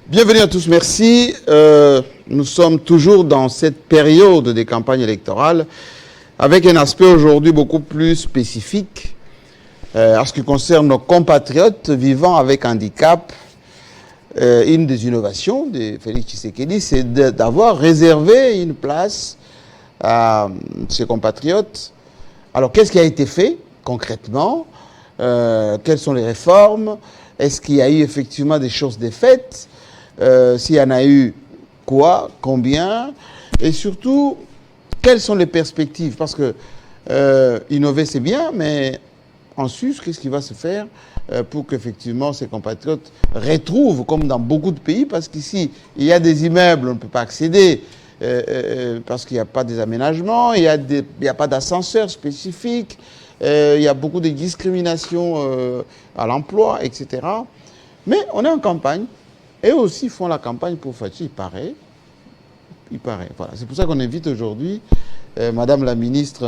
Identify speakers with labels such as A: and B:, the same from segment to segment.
A: Bienvenue à tous, merci. Nous sommes toujours dans cette période des campagnes électorales avec un aspect aujourd'hui beaucoup plus spécifique en ce qui concerne nos compatriotes vivant avec handicap. Une des innovations de Félix Tshisekedi, c'est d'avoir réservé une place à ses compatriotes. Alors, qu'est-ce qui a été fait concrètement? Quelles sont les réformes? Est-ce qu'il y a eu effectivement des choses défaites? S'il y en a eu, quoi? Combien? Et surtout, quelles sont les perspectives? Parce que innover, c'est bien, mais en sus, qu'est-ce qui va se faire pour qu'effectivement ces compatriotes retrouvent, comme dans beaucoup de pays, parce qu'ici, il y a des immeubles, on ne peut pas accéder, parce qu'il n'y a pas des aménagements, il n'y a pas d'ascenseur spécifique, il y a beaucoup de discrimination à l'emploi, etc. Mais on est en campagne, et aussi font la campagne pour Fachi, il paraît. Voilà. C'est pour ça qu'on invite aujourd'hui Madame la ministre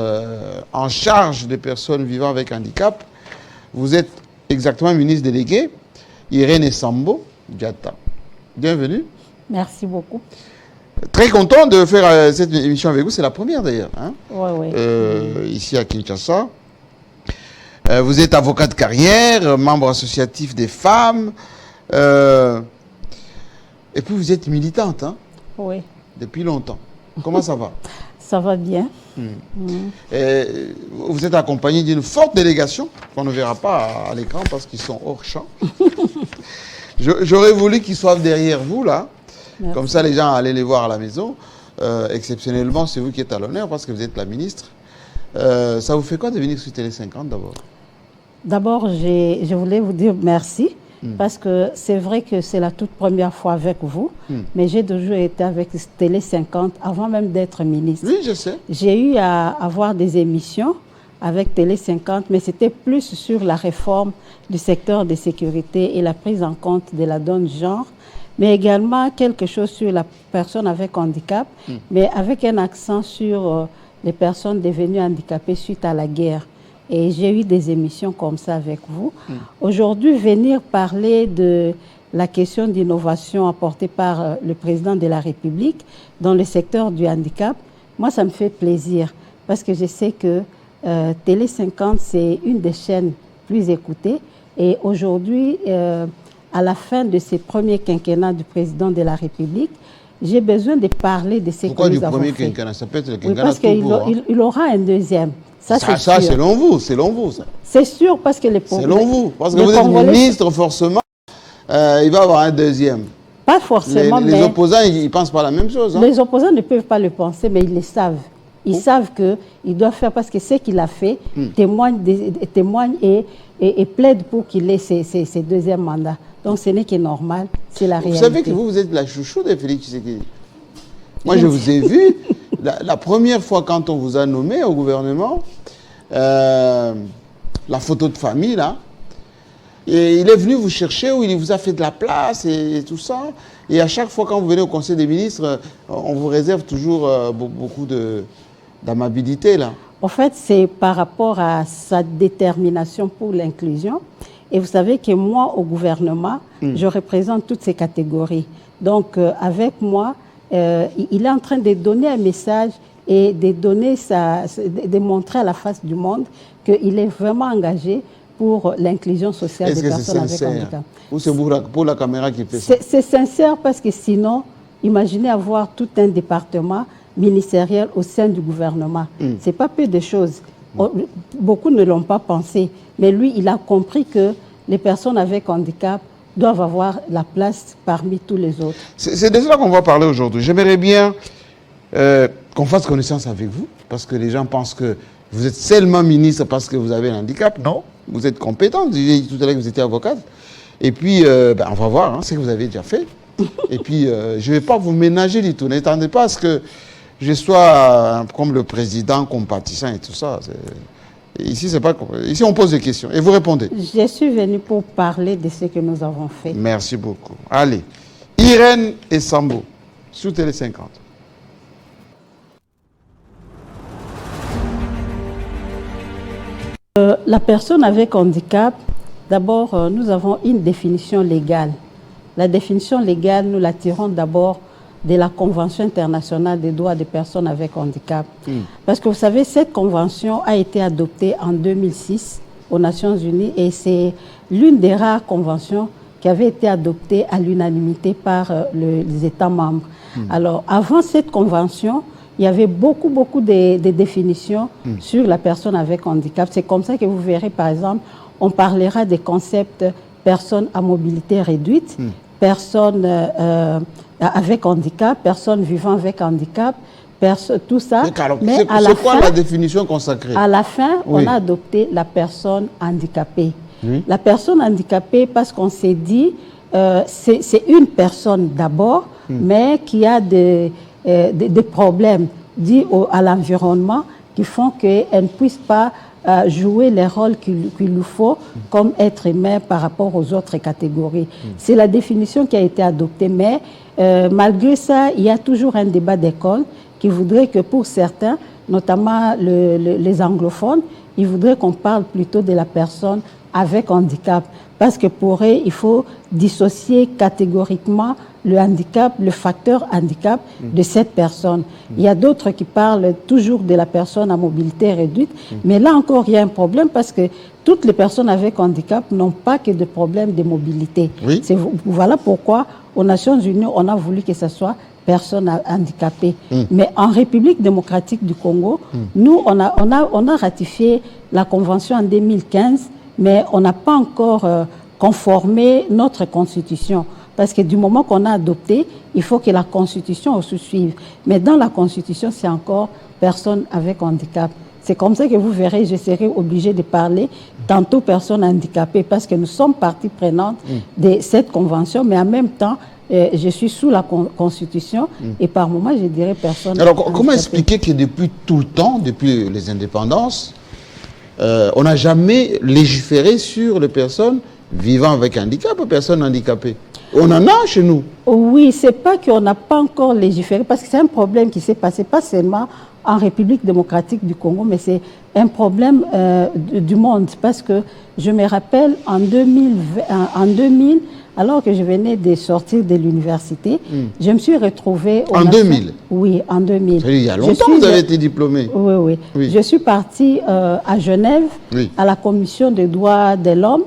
A: en charge des personnes vivant avec handicap. Vous êtes exactement ministre déléguée, Irène Sambo Diatta. Bienvenue.
B: Merci beaucoup.
A: Très content de faire cette émission avec vous. C'est la première d'ailleurs. Hein?
B: Oui.
A: Ici à Kinshasa. Vous êtes avocat de carrière, membre associatif des femmes. Et puis vous êtes militante. Hein?
B: Oui.
A: Depuis longtemps. Comment ça va?
B: Ça va bien.
A: Vous êtes accompagné d'une forte délégation qu'on ne verra pas à l'écran parce qu'ils sont hors champ. J'aurais voulu qu'ils soient derrière vous, là. Merci. Comme ça, les gens allaient les voir à la maison. Exceptionnellement, c'est vous qui êtes à l'honneur parce que vous êtes la ministre. Ça vous fait quoi de venir sur Télé 50 d'abord? D'abord,
B: je voulais vous dire merci. Parce que c'est vrai que c'est la toute première fois avec vous, mais j'ai toujours été avec Télé 50 avant même d'être ministre.
A: Oui, je sais.
B: J'ai eu à avoir des émissions avec Télé 50, mais c'était plus sur la réforme du secteur de sécurité et la prise en compte de la donne genre, mais également quelque chose sur la personne avec handicap, mais avec un accent sur les personnes devenues handicapées suite à la guerre. Et j'ai eu des émissions comme ça avec vous. Aujourd'hui, venir parler de la question d'innovation apportée par le président de la République dans le secteur du handicap, moi, ça me fait plaisir parce que je sais que Télé 50, c'est une des chaînes plus écoutées. Et aujourd'hui, à la fin de ces premiers quinquennats du président de la République, j'ai besoin de parler de ce que nous avons fait.
A: Pourquoi du premier quinquennat? Ça peut être le quinquennat
B: parce qu'il aura un deuxième.
A: Ça selon vous, ça.
B: C'est sûr, parce que
A: selon vous, parce que vous êtes ministre, forcément, il va avoir un deuxième.
B: Pas forcément,
A: les opposants, ils ne pensent pas la même chose. Hein?
B: Les opposants ne peuvent pas le penser, mais ils le savent. Ils savent qu'il doit faire, parce que ce qu'il a fait témoigne et plaide pour qu'il ait ses deuxièmes mandats. Donc ce n'est que normal, c'est la réalité.
A: Vous savez que vous êtes la chouchou de Félix Tshisekedi. Moi, je vous ai vu, la première fois quand on vous a nommé au gouvernement, la photo de famille, là, et il est venu vous chercher où il vous a fait de la place et tout ça. Et à chaque fois quand vous venez au Conseil des ministres, on vous réserve toujours beaucoup d'amabilité, là.
B: En fait, c'est par rapport à sa détermination pour l'inclusion. Et vous savez que moi, au gouvernement, je représente toutes ces catégories. Donc, avec moi, il est en train de donner un message et de montrer à la face du monde qu'il est vraiment engagé pour l'inclusion sociale des personnes avec handicap.
A: Ou c'est pour la caméra qui fait ça?
B: C'est sincère parce que sinon, imaginez avoir tout un département ministériel au sein du gouvernement. Ce n'est pas peu de choses. Beaucoup ne l'ont pas pensé. Mais lui, il a compris que les personnes avec handicap doivent avoir la place parmi tous les autres.
A: C'est de cela qu'on va parler aujourd'hui. J'aimerais bien qu'on fasse connaissance avec vous, parce que les gens pensent que vous êtes seulement ministre parce que vous avez un handicap. Non, vous êtes compétente. J'ai dit tout à l'heure que vous étiez avocate. Et puis, on va voir ce que vous avez déjà fait. Et puis, je ne vais pas vous ménager du tout. N'attendez pas à ce que je sois comme le président compatissant et tout ça. Ici, c'est pas... Ici, on pose des questions et vous répondez.
B: Je suis venue pour parler de ce que nous avons fait.
A: Merci beaucoup. Allez, Irène et Sambo, sur Télé 50.
B: La personne avec handicap, d'abord, nous avons une définition légale. la définition légale, nous la tirons d'abord de la Convention internationale des droits des personnes avec handicap. Parce que vous savez, cette convention a été adoptée en 2006 aux Nations Unies et c'est l'une des rares conventions qui avait été adoptée à l'unanimité par les États membres. Alors, avant cette convention, il y avait beaucoup de définitions sur la personne avec handicap. C'est comme ça que vous verrez, par exemple, on parlera des concepts personnes à mobilité réduite, personnes avec handicap, personnes vivant avec handicap, tout ça.
A: Mais c'est quoi la définition consacrée?
B: À la fin, on a adopté la personne handicapée. La personne handicapée, parce qu'on s'est dit, c'est une personne d'abord, mais qui a des problèmes dus à l'environnement qui font qu'elle ne puisse pas jouer les rôles qu'il lui faut comme être humain par rapport aux autres catégories. C'est la définition qui a été adoptée, mais malgré ça, il y a toujours un débat d'école qui voudrait que pour certains, notamment les anglophones, ils voudraient qu'on parle plutôt de la personne avec handicap. Parce que pour eux, il faut dissocier catégoriquement le handicap, le facteur handicap de cette personne. Il y a d'autres qui parlent toujours de la personne à mobilité réduite, mais là encore, il y a un problème parce que toutes les personnes avec handicap n'ont pas que de problèmes de mobilité. Voilà pourquoi aux Nations Unies, on a voulu que ce soit personnes handicapées. Mais en République démocratique du Congo, nous, on a ratifié la Convention en 2015, mais on n'a pas encore conformé notre Constitution. Parce que du moment qu'on a adopté, il faut que la Constitution se suive. Mais dans la Constitution, c'est encore personne avec handicap. C'est comme ça que vous verrez, je serai obligée de parler tantôt personnes handicapées, parce que nous sommes partie prenante de cette convention, mais en même temps, je suis sous la Constitution et par moment, je dirais personne.
A: Alors, comment expliquer que depuis tout le temps, depuis les indépendances, on n'a jamais légiféré sur les personnes vivant avec handicap ou personnes handicapées? On en a chez nous.
B: Oui, c'est pas qu'on n'a pas encore légiféré, parce que c'est un problème qui s'est passé pas seulement en République démocratique du Congo, mais c'est un problème du monde. Parce que je me rappelle en 2000, alors que je venais de sortir de l'université, je me suis retrouvée...
A: En 2000?
B: Oui, en 2000.
A: Il y a longtemps que vous avez été diplômée.
B: Oui. Je suis partie à Genève, à la Commission des droits de l'homme,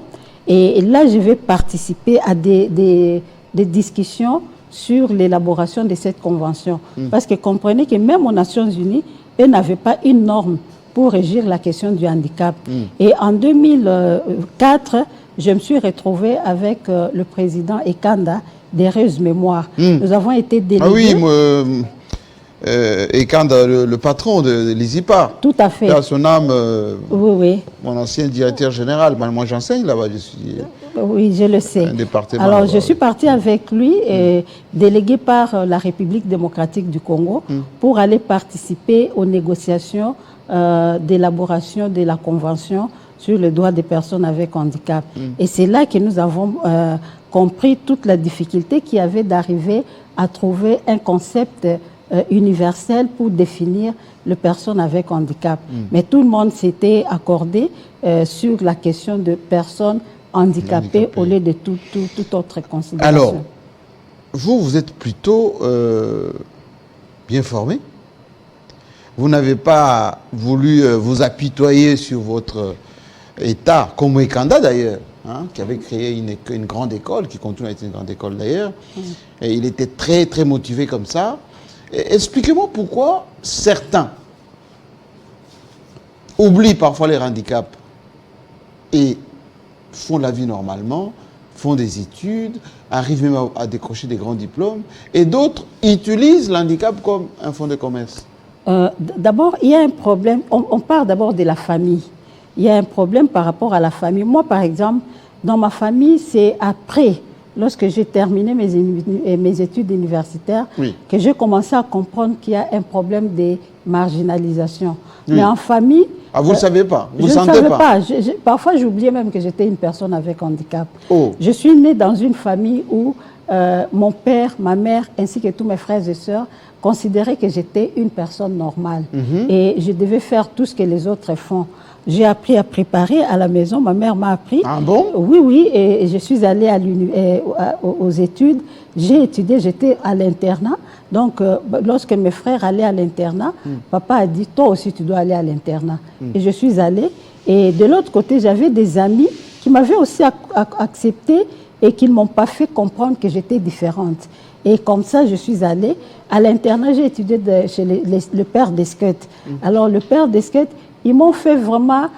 B: et là, je vais participer à des discussions sur l'élaboration de cette convention. Parce que comprenez que même aux Nations Unies, elles n'avaient pas une norme pour régir la question du handicap. Et en 2004, je me suis retrouvée avec le président Ekanda d'Heureuse Mémoire. Nous avons été délégués.
A: Ah oui, Ekanda, le patron de l'ISIPA.
B: Tout à fait.
A: À son âme,
B: oui.
A: Mon ancien directeur général. Moi, j'enseigne là-bas. Je suis
B: oui, je le sais.
A: Un département.
B: Alors, je suis partie avec lui, délégué par la République démocratique du Congo, pour aller participer aux négociations d'élaboration de la Convention sur les droits des personnes avec handicap. Et c'est là que nous avons compris toute la difficulté qu'il y avait d'arriver à trouver un concept universel pour définir les personnes avec handicap. Mais tout le monde s'était accordé sur la question de personnes handicapées au lieu de toute autre considération.
A: Alors, vous êtes plutôt bien formé. Vous n'avez pas voulu vous apitoyer sur votre État, comme Ekanda d'ailleurs, qui avait créé une grande école, qui continue à être une grande école d'ailleurs. Et il était très, très motivé comme ça. Expliquez-moi pourquoi certains oublient parfois les handicaps et font la vie normalement, font des études, arrivent même à décrocher des grands diplômes, et d'autres utilisent l'handicap comme un fonds de commerce.
B: D'abord, il y a un problème. On parle d'abord de la famille. Il y a un problème par rapport à la famille. Moi, par exemple, dans ma famille, c'est après, lorsque j'ai terminé mes études universitaires, que j'ai commencé à comprendre qu'il y a un problème de marginalisation. Mais en famille...
A: Ah, vous ne le savez pas? Vous ne
B: sentez
A: savais
B: pas? Parfois, j'oubliais même que j'étais une personne avec handicap.
A: Oh.
B: Je suis née dans une famille où mon père, ma mère, ainsi que tous mes frères et sœurs, considéraient que j'étais une personne normale. Et je devais faire tout ce que les autres font. j'ai appris à préparer à la maison. Ma mère m'a appris.
A: Ah bon?
B: Oui, oui, et je suis allée aux études. J'ai étudié, j'étais à l'internat. Donc, lorsque mes frères allaient à l'internat, papa a dit, toi aussi, tu dois aller à l'internat. Et je suis allée. Et de l'autre côté, j'avais des amis qui m'avaient aussi accepté et qui ne m'ont pas fait comprendre que j'étais différente. Et comme ça, je suis allée à l'internat. J'ai étudié chez le père Desquettes. Alors, le père Desquettes, ils m'ont fait vraiment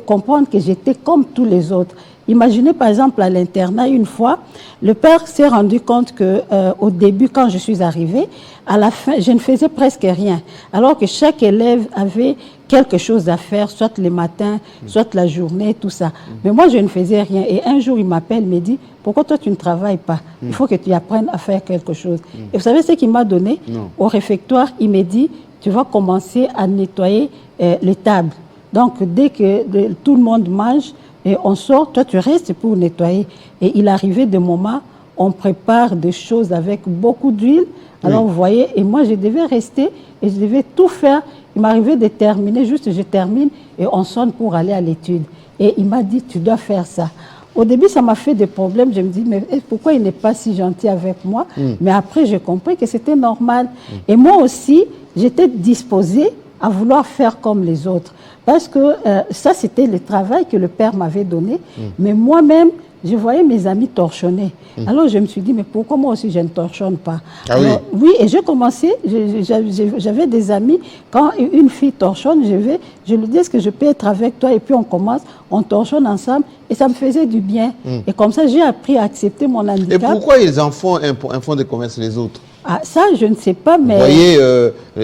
B: comprendre que j'étais comme tous les autres. Imaginez par exemple à l'internat, une fois, le père s'est rendu compte que au début, quand je suis arrivée, à la fin, je ne faisais presque rien. Alors que chaque élève avait quelque chose à faire, soit les matins, soit la journée, tout ça. Mais moi, je ne faisais rien. Et un jour, il m'appelle, me dit, pourquoi toi, tu ne travailles pas? Il faut que tu apprennes à faire quelque chose. Et vous savez ce qu'il m'a donné? Au réfectoire, il m'a dit, tu vas commencer à nettoyer les tables. Donc, dès que tout le monde mange, et on sort, toi tu restes pour nettoyer. Et il arrivait des moments, on prépare des choses avec beaucoup d'huile. Alors vous voyez, et moi je devais rester et je devais tout faire. Il m'arrivait de terminer, juste je termine et on sonne pour aller à l'étude. Et il m'a dit, tu dois faire ça. Au début, ça m'a fait des problèmes. Je me dis, mais pourquoi il n'est pas si gentil avec moi? Mais après, j'ai compris que c'était normal. Et moi aussi, j'étais disposée à vouloir faire comme les autres. Parce que ça, c'était le travail que le père m'avait donné. Mais moi-même, je voyais mes amis torchonner. Alors, je me suis dit, mais pourquoi moi aussi, je ne torchonne pas? Alors, oui, et j'ai commencé, j'avais des amis, quand une fille torchonne, je lui dis, est-ce que je peux être avec toi? Et puis, on commence, on torchonne ensemble, et ça me faisait du bien. Et comme ça, j'ai appris à accepter mon handicap.
A: Et pourquoi ils en font un fonds de commerce les autres?
B: Ah, ça, je ne sais pas, mais...
A: Vous voyez,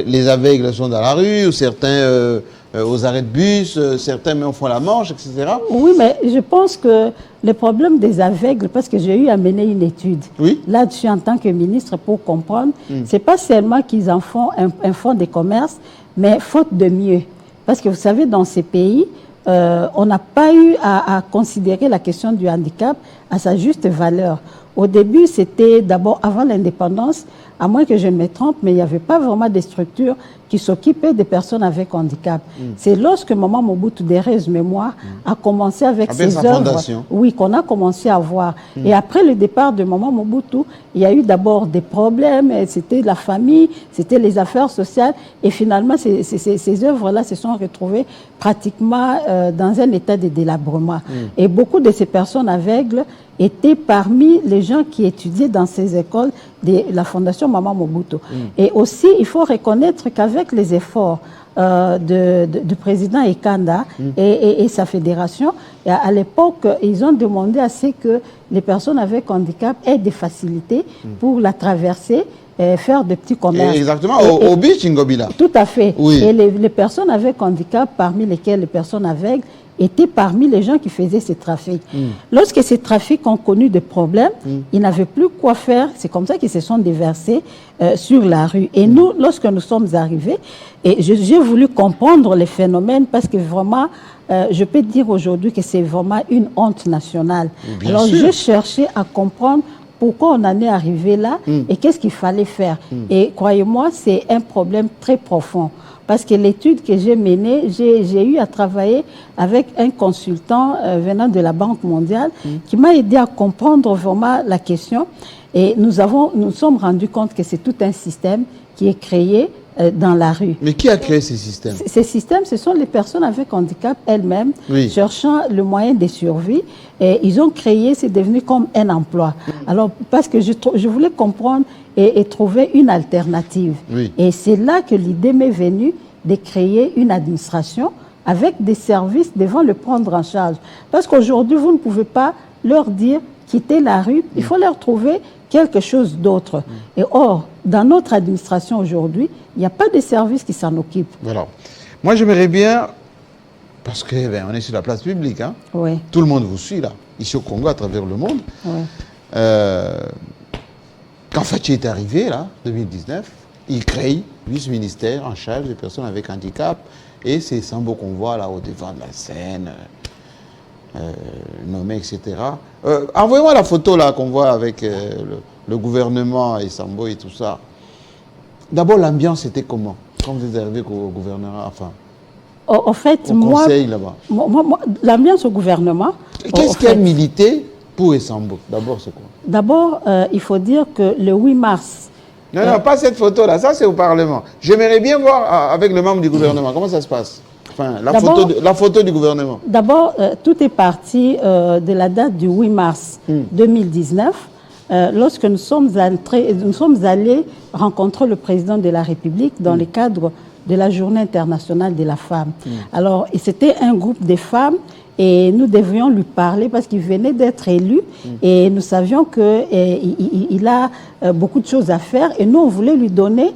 A: les aveugles sont dans la rue, ou certains aux arrêts de bus, certains même font la manche, etc.
B: Oui, mais je pense que le problème des aveugles, parce que j'ai eu à mener une étude là-dessus en tant que ministre pour comprendre, c'est pas seulement qu'ils en font un fonds de commerce, mais faute de mieux. Parce que vous savez, dans ces pays, on n'a pas eu à considérer la question du handicap à sa juste valeur. Au début, c'était d'abord avant l'indépendance, à moins que je me trompe, mais il n'y avait pas vraiment des structures qui s'occupaient des personnes avec handicap. C'est lorsque Maman Mobutu Thérèse Mémoire a commencé avec ses œuvres, oui, qu'on a commencé à voir. Et après le départ de Maman Mobutu, il y a eu d'abord des problèmes, c'était la famille, c'était les affaires sociales, et finalement, ces œuvres-là se sont retrouvées pratiquement dans un état de délabrement. Et beaucoup de ces personnes aveugles étaient parmi les gens qui étudiaient dans ces écoles de la Fondation Maman Mobutu. Et aussi, il faut reconnaître qu'avec les efforts du président Ekanda et sa fédération, à l'époque, ils ont demandé à ce que les personnes avec handicap aient des facilités pour la traverser, faire des petits commerces.
A: Exactement, au beach Ngobila.
B: Tout à fait. Oui. Et les personnes avec handicap, parmi lesquelles les personnes aveugles, étaient parmi les gens qui faisaient ces trafics. Lorsque ces trafics ont connu des problèmes, ils n'avaient plus quoi faire. C'est comme ça qu'ils se sont déversés sur la rue. Et nous, lorsque nous sommes arrivés, et j'ai voulu comprendre les phénomènes parce que vraiment, je peux dire aujourd'hui que c'est vraiment une honte nationale. Alors, je cherchais à comprendre pourquoi on en est arrivé là et qu'est-ce qu'il fallait faire. Et croyez-moi, c'est un problème très profond. Parce que l'étude que j'ai menée, j'ai eu à travailler avec un consultant venant de la Banque mondiale qui m'a aidé à comprendre vraiment la question. Et nous sommes rendus compte que c'est tout un système qui est créé dans la rue.
A: Mais qui a créé ces systèmes?
B: Ces systèmes, ce sont les personnes avec handicap elles-mêmes, cherchant le moyen de survie. Et ils ont créé, c'est devenu comme un emploi. Alors, parce que je voulais comprendre et trouver une alternative. Et c'est là que l'idée m'est venue de créer une administration avec des services devant le prendre en charge. Parce qu'aujourd'hui, vous ne pouvez pas leur dire quitter la rue, il faut leur trouver quelque chose d'autre. Et or, dans notre administration aujourd'hui, il n'y a pas de service qui s'en occupe.
A: Voilà. Moi, j'aimerais bien, parce que on est sur la place publique, hein, tout le monde vous suit là, ici au Congo, à travers le monde. Quand Fathi est arrivé, là, 2019, il crée vice-ministère en charge des personnes avec handicap, et c'est Sambo qu'on voit là au devant de la scène, nommé, etc. Envoyez-moi la photo là qu'on voit avec le gouvernement et Sambo et tout ça. D'abord, l'ambiance était comment quand vous êtes arrivé au gouvernement, enfin?
B: En fait,
A: au
B: moi,
A: conseil là-bas?
B: l'ambiance au gouvernement...
A: Qu'est-ce qui a milité pour Essambo? D'abord, c'est quoi?
B: D'abord, il faut dire que le 8 mars...
A: Non, non, pas cette photo-là, ça c'est au Parlement. J'aimerais bien voir avec le membre du gouvernement, comment ça se passe? Enfin, la photo du gouvernement. D'abord,
B: tout est parti de la date du 8 mars 2019, lorsque nous sommes allés rencontrer le président de la République dans le cadre de la Journée internationale de la femme. Alors, c'était un groupe de femmes et nous devions lui parler parce qu'il venait d'être élu et nous savions qu'il a beaucoup de choses à faire et nous, on voulait lui donner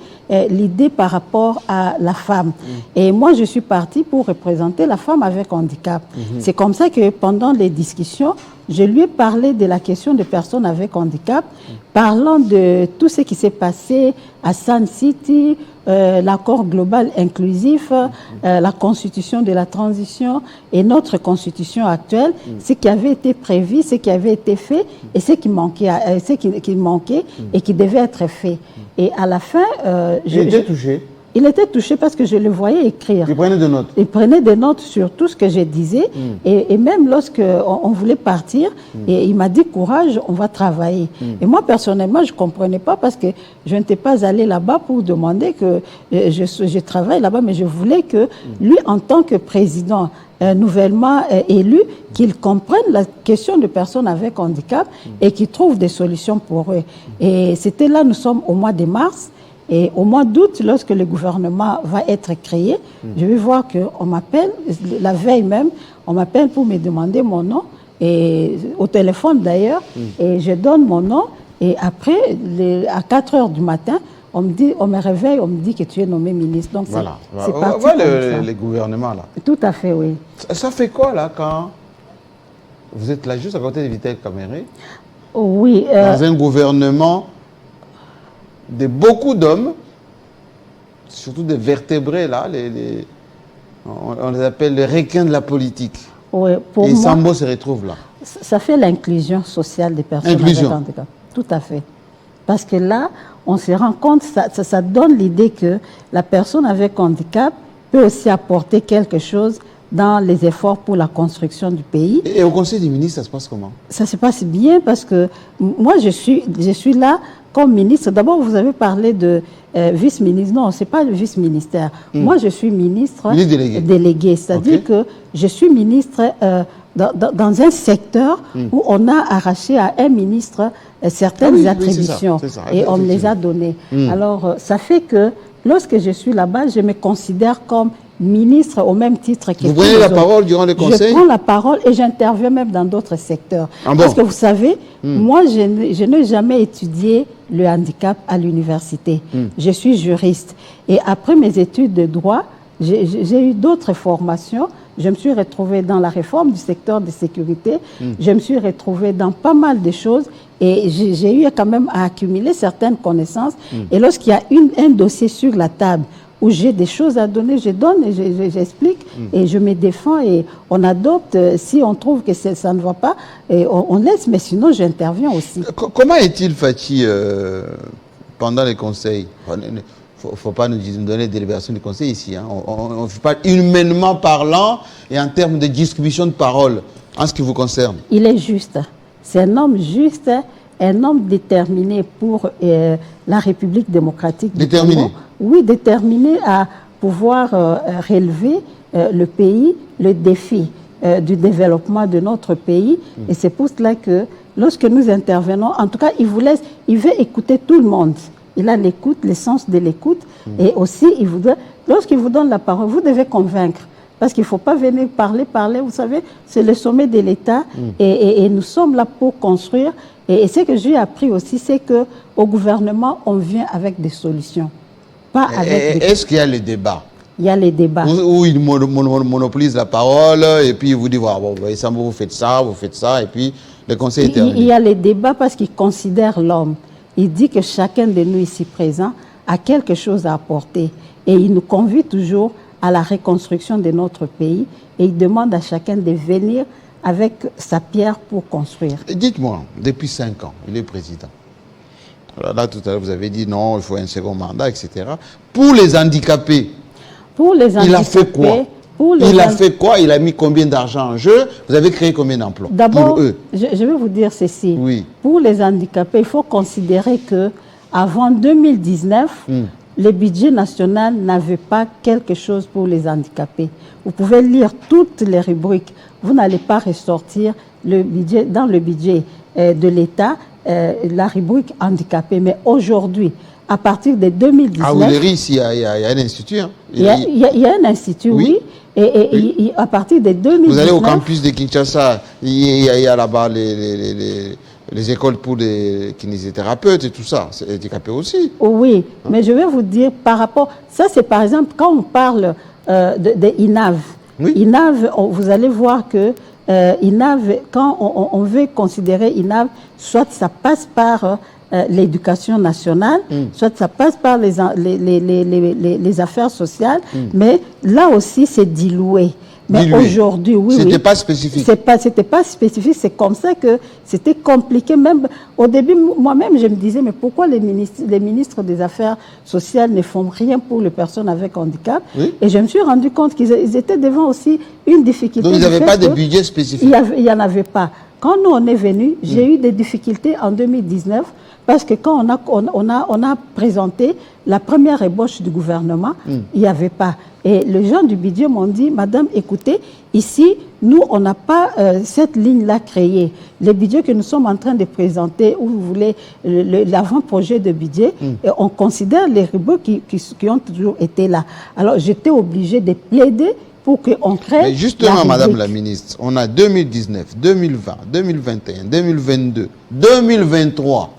B: l'idée par rapport à la femme. Et moi, je suis partie pour représenter la femme avec handicap. C'est comme ça que pendant les discussions, je lui ai parlé de la question des personnes avec handicap, parlant de tout ce qui s'est passé à Sun City, l'accord global inclusif, la constitution de la transition et notre constitution actuelle, ce qui avait été prévu, ce qui avait été fait et ce qui manquait, et qui devait être fait. Et à la fin...
A: il était touché.
B: Il était touché parce que je le voyais écrire.
A: Il prenait des notes.
B: Il prenait des notes sur tout ce que je disais. Et même lorsqu'on voulait partir, et il m'a dit, courage, on va travailler. Et moi, personnellement, je ne comprenais pas parce que je n'étais pas allée là-bas pour demander que je travaille là-bas, mais je voulais que lui, en tant que président nouvellement élu, qu'il comprenne la question de personnes avec handicap et qu'il trouve des solutions pour eux. Et c'était là, nous sommes au mois de mars. Et au mois d'août, lorsque le gouvernement va être créé, je vais voir qu'on m'appelle, la veille même, on m'appelle pour me demander mon nom, et au téléphone d'ailleurs, et je donne mon nom, et après, à 4 heures du matin, on me réveille, on me dit que tu es nommé ministre. Donc
A: voilà.
B: C'est parti
A: voilà le gouvernement là.
B: Tout à fait, oui.
A: Ça fait quoi là quand vous êtes là juste à côté de Vital Kamerhe?
B: Oui.
A: Dans un gouvernement de beaucoup d'hommes, surtout des vertébrés là, on les appelle les requins de la politique.
B: Oui, pour
A: et
B: moi,
A: Sambo se retrouve là.
B: Ça fait l'inclusion sociale des personnes avec handicap. Tout à fait. Parce que là, on se rend compte, ça donne l'idée que la personne avec handicap peut aussi apporter quelque chose dans les efforts pour la construction du pays.
A: Et au Conseil des ministres, ça se passe comment? Ça
B: se passe bien parce que moi, je suis là comme ministre. D'abord, vous avez parlé de vice-ministre. Non, ce n'est pas le vice-ministère. Moi, je suis ministre délégué. C'est-à-dire que je suis ministre dans un secteur où on a arraché à un ministre certaines attributions et on me les a données. Alors, ça fait que lorsque je suis là-bas, je me considère comme ministre au même titre que...
A: Vous prenez la parole durant le conseil?
B: Je prends la parole et j'interviens même dans d'autres secteurs. Parce que vous savez, moi, je n'ai jamais étudié le handicap à l'université. Je suis juriste. Et après mes études de droit, j'ai eu d'autres formations. Je me suis retrouvée dans la réforme du secteur de sécurité. Je me suis retrouvée dans pas mal de choses. Et j'ai eu quand même à accumuler certaines connaissances. Et lorsqu'il y a un dossier sur la table où j'ai des choses à donner, je donne et j'explique et je me défends et on adopte. Si on trouve que ça ne va pas, et on laisse, mais sinon j'interviens aussi.
A: Comment est-il, Fathi, pendant les conseils? Il ne faut pas nous donner des délibérations du conseil ici. Hein. On ne fait pas humainement parlant et en termes de distribution de parole en ce qui vous concerne.
B: Il est juste. C'est un homme juste, un homme déterminé pour la République démocratique du Congo. Oui, déterminé à pouvoir relever le pays, le défi du développement de notre pays. Et c'est pour cela que lorsque nous intervenons, en tout cas, il veut écouter tout le monde. Il a l'écoute, l'essence de l'écoute. Et aussi, lorsqu'il vous donne la parole, vous devez convaincre. Parce qu'il ne faut pas venir parler. Vous savez, c'est le sommet de l'État. Et nous sommes là pour construire. Et ce que j'ai appris aussi, c'est qu'au gouvernement, on vient avec des solutions.
A: Est-ce qu'il y a le débat?
B: Il y a les débats.
A: Où il monopolise la parole et puis il vous dit, voilà, bon, vous faites ça, et puis le conseil est terminé.
B: Il y a les débats parce qu'il considère l'homme. Il dit que chacun de nous ici présents a quelque chose à apporter. Et il nous convie toujours à la reconstruction de notre pays. Et il demande à chacun de venir avec sa pierre pour construire.
A: Dites-moi, depuis 5 ans, il est président. Là, tout à l'heure, vous avez dit non, il faut un second mandat, etc. Pour les handicapés,
B: il
A: a fait quoi? Il a fait quoi? Il a mis combien d'argent en jeu? Vous avez créé combien d'emplois
B: D'abord,
A: pour eux?
B: je vais vous dire ceci.
A: Oui.
B: Pour les handicapés, il faut considérer que avant 2019, le budget national n'avait pas quelque chose pour les handicapés. Vous pouvez lire toutes les rubriques. Vous n'allez pas ressortir le budget, dans le budget de l'État la rubrique handicapé. Mais aujourd'hui, à partir de 2019...
A: Ah, vous verrez ici, il y a un institut. Hein.
B: Il y a un institut, oui. Et à partir de 2019...
A: Vous allez au campus de Kinshasa, il y a là-bas les écoles pour les kinésithérapeutes et tout ça. C'est handicapé aussi.
B: Oui, mais je vais vous dire par rapport... Ça, c'est par exemple, quand on parle de INAV.
A: Oui.
B: INAV, vous allez voir que INAV, quand on veut considérer INAV, soit ça passe par... l'éducation nationale, soit ça passe par les affaires sociales, mais là aussi c'est dilué. Mais aujourd'hui, oui,
A: c'était pas spécifique.
B: C'était pas spécifique. C'est comme ça que c'était compliqué. Même au début, moi-même, je me disais, mais pourquoi les ministres des Affaires sociales ne font rien pour les personnes avec handicap?
A: Oui.
B: Et je me suis rendu compte qu'ils étaient devant aussi une difficulté.
A: Donc, ils n'avaient pas de budget spécifique.
B: Il n'y en avait pas. Quand nous, on est venus, j'ai eu des difficultés en 2019 parce que quand on a présenté la première ébauche du gouvernement, il n'y avait pas. Et les gens du budget m'ont dit, Madame, écoutez, ici, nous, on n'a pas cette ligne-là créée. Le budget que nous sommes en train de présenter, où vous voulez, l'avant-projet de budget, et on considère les rubriques qui ont toujours été là. Alors, j'étais obligée de plaider pour qu'on crée...
A: Mais justement, Madame la Ministre, on a 2019, 2020, 2021, 2022, 2023,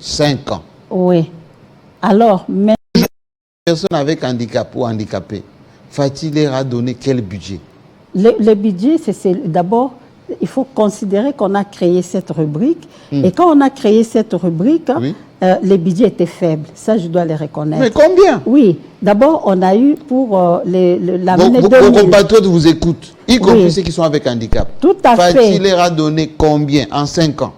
A: 5 ans.
B: Oui. Alors, mais...
A: Personne avec handicap ou handicapé, faut-il leur a donné quel budget?
B: Le budget, c'est d'abord, il faut considérer qu'on a créé cette rubrique. Et quand on a créé cette rubrique, les budgets étaient faibles. Ça, je dois les reconnaître.
A: Mais combien?
B: Oui. D'abord, on a eu pour l'année 2000...
A: Vos compatriotes vous écoutent, y compris ceux qui sont avec handicap.
B: Tout à fait.
A: Faut-il leur a donné combien en 5 ans?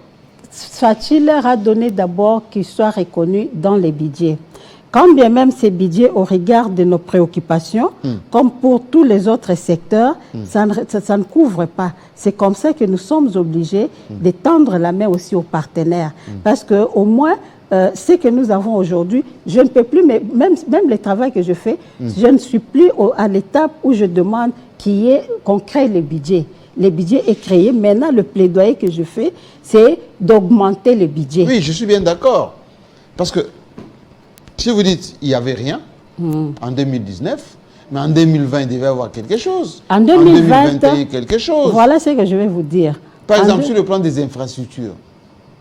B: Faut-il leur a donné d'abord qu'ils soient reconnus dans les budgets. Quand bien même ces budgets, au regard de nos préoccupations, comme pour tous les autres secteurs, ça ne couvre pas. C'est comme ça que nous sommes obligés de tendre la main aussi aux partenaires. Parce qu'au moins, ce que nous avons aujourd'hui, je ne peux plus, mais même le travail que je fais, je ne suis plus à l'étape où je demande qu'on crée les budgets. Le budget est créé. Maintenant, le plaidoyer que je fais, c'est d'augmenter le budget.
A: Oui, je suis bien d'accord. Parce que si vous dites qu'il n'y avait rien en 2019, mais en 2020, il devait y avoir quelque chose.
B: En 2021,
A: quelque chose.
B: Voilà ce que je vais vous dire.
A: Par exemple, sur le plan des infrastructures,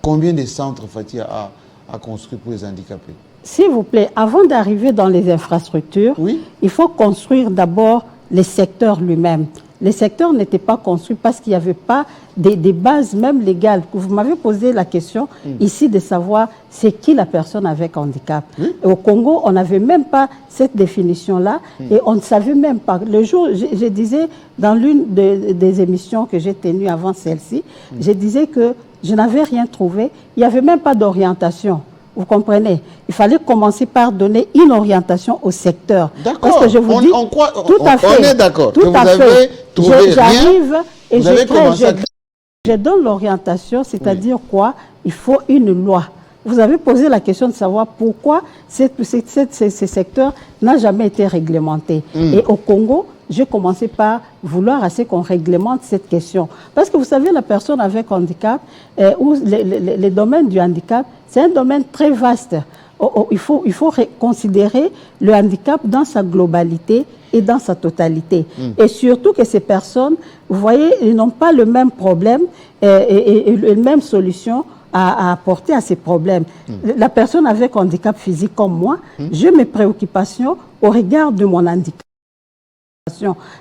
A: combien de centres faut-il à construire pour les handicapés? S'il
B: vous plaît, avant d'arriver dans les infrastructures, il faut construire d'abord les secteurs lui-même. Les secteurs n'étaient pas construits parce qu'il n'y avait pas des bases même légales. Vous m'avez posé la question ici de savoir c'est qui la personne avec handicap. Et au Congo, on n'avait même pas cette définition-là et on ne savait même pas. Le jour, je disais dans l'une des émissions que j'ai tenues avant celle-ci, je disais que je n'avais rien trouvé. Il n'y avait même pas d'orientation. Vous comprenez? Il fallait commencer par donner une orientation au secteur.
A: D'accord.
B: Parce que je vous dis, tout à fait.
A: On est d'accord.
B: Tout à fait. J'arrive et je donne l'orientation, c'est-à-dire quoi? Il faut une loi. Vous avez posé la question de savoir pourquoi ce secteur n'a jamais été réglementé. Et au Congo, j'ai commencé par vouloir assez qu'on réglemente cette question. Parce que vous savez, la personne avec handicap, ou les domaines du handicap, c'est un domaine très vaste. Il faut considérer le handicap dans sa globalité et dans sa totalité. Et surtout que ces personnes, vous voyez, ils n'ont pas le même problème et la même solution à apporter à ces problèmes. La personne avec handicap physique comme moi, j'ai mes préoccupations au regard de mon handicap.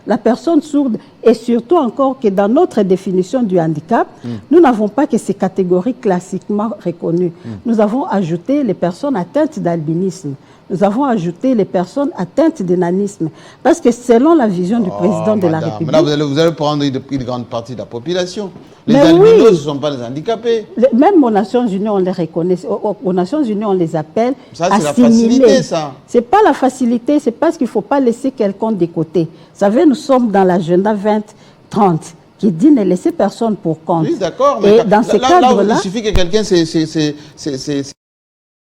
B: La personne sourde, et surtout encore que dans notre définition du handicap, nous n'avons pas que ces catégories classiquement reconnues. Nous avons ajouté les personnes atteintes d'albinisme. Nous avons ajouté les personnes atteintes d'énanisme. Parce que selon la vision du président de la République...
A: Là, vous allez prendre une grande partie de la population. Les albinos, ce ne sont pas les handicapés.
B: Même aux Nations Unies, on les reconnaît. Aux Nations Unies, on les appelle
A: ça, c'est la facilité, ça.
B: Ce n'est pas la facilité, c'est parce qu'il ne faut pas laisser quelqu'un de côté. Vous savez, nous sommes dans l'agenda 2030 qui dit ne laisser personne pour compte.
A: Oui, d'accord.
B: Et dans ce cadre-là,
A: il suffit que quelqu'un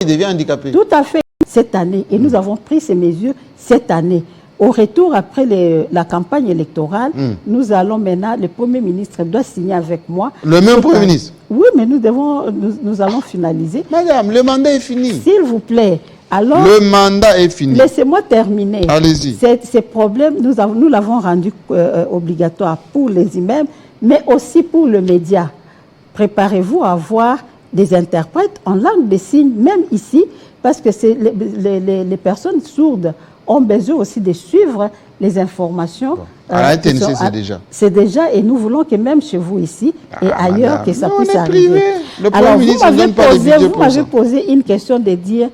A: devient handicapé.
B: Tout à fait. Cette année, et nous avons pris ces mesures cette année. Au retour, après la campagne électorale, nous allons maintenant, le Premier ministre doit signer avec moi.
A: Le même Premier ministre?
B: Oui, mais nous allons finaliser.
A: Madame, le mandat est fini.
B: S'il vous plaît. Alors,
A: le mandat est fini.
B: Laissez-moi terminer.
A: Allez-y.
B: Ces problèmes, nous l'avons rendu obligatoire pour les immeubles, mais aussi pour le média. Préparez-vous à avoir des interprètes en langue des signes, même ici, parce que les personnes sourdes ont besoin aussi de suivre les informations.
A: À la TNC, c'est déjà.
B: C'est déjà, et nous voulons que même chez vous ici et ailleurs, madame, que ça puisse arriver.
A: Privé. Le Premier ministre ne donne pas les budgets
B: vous m'avez posé une question de dire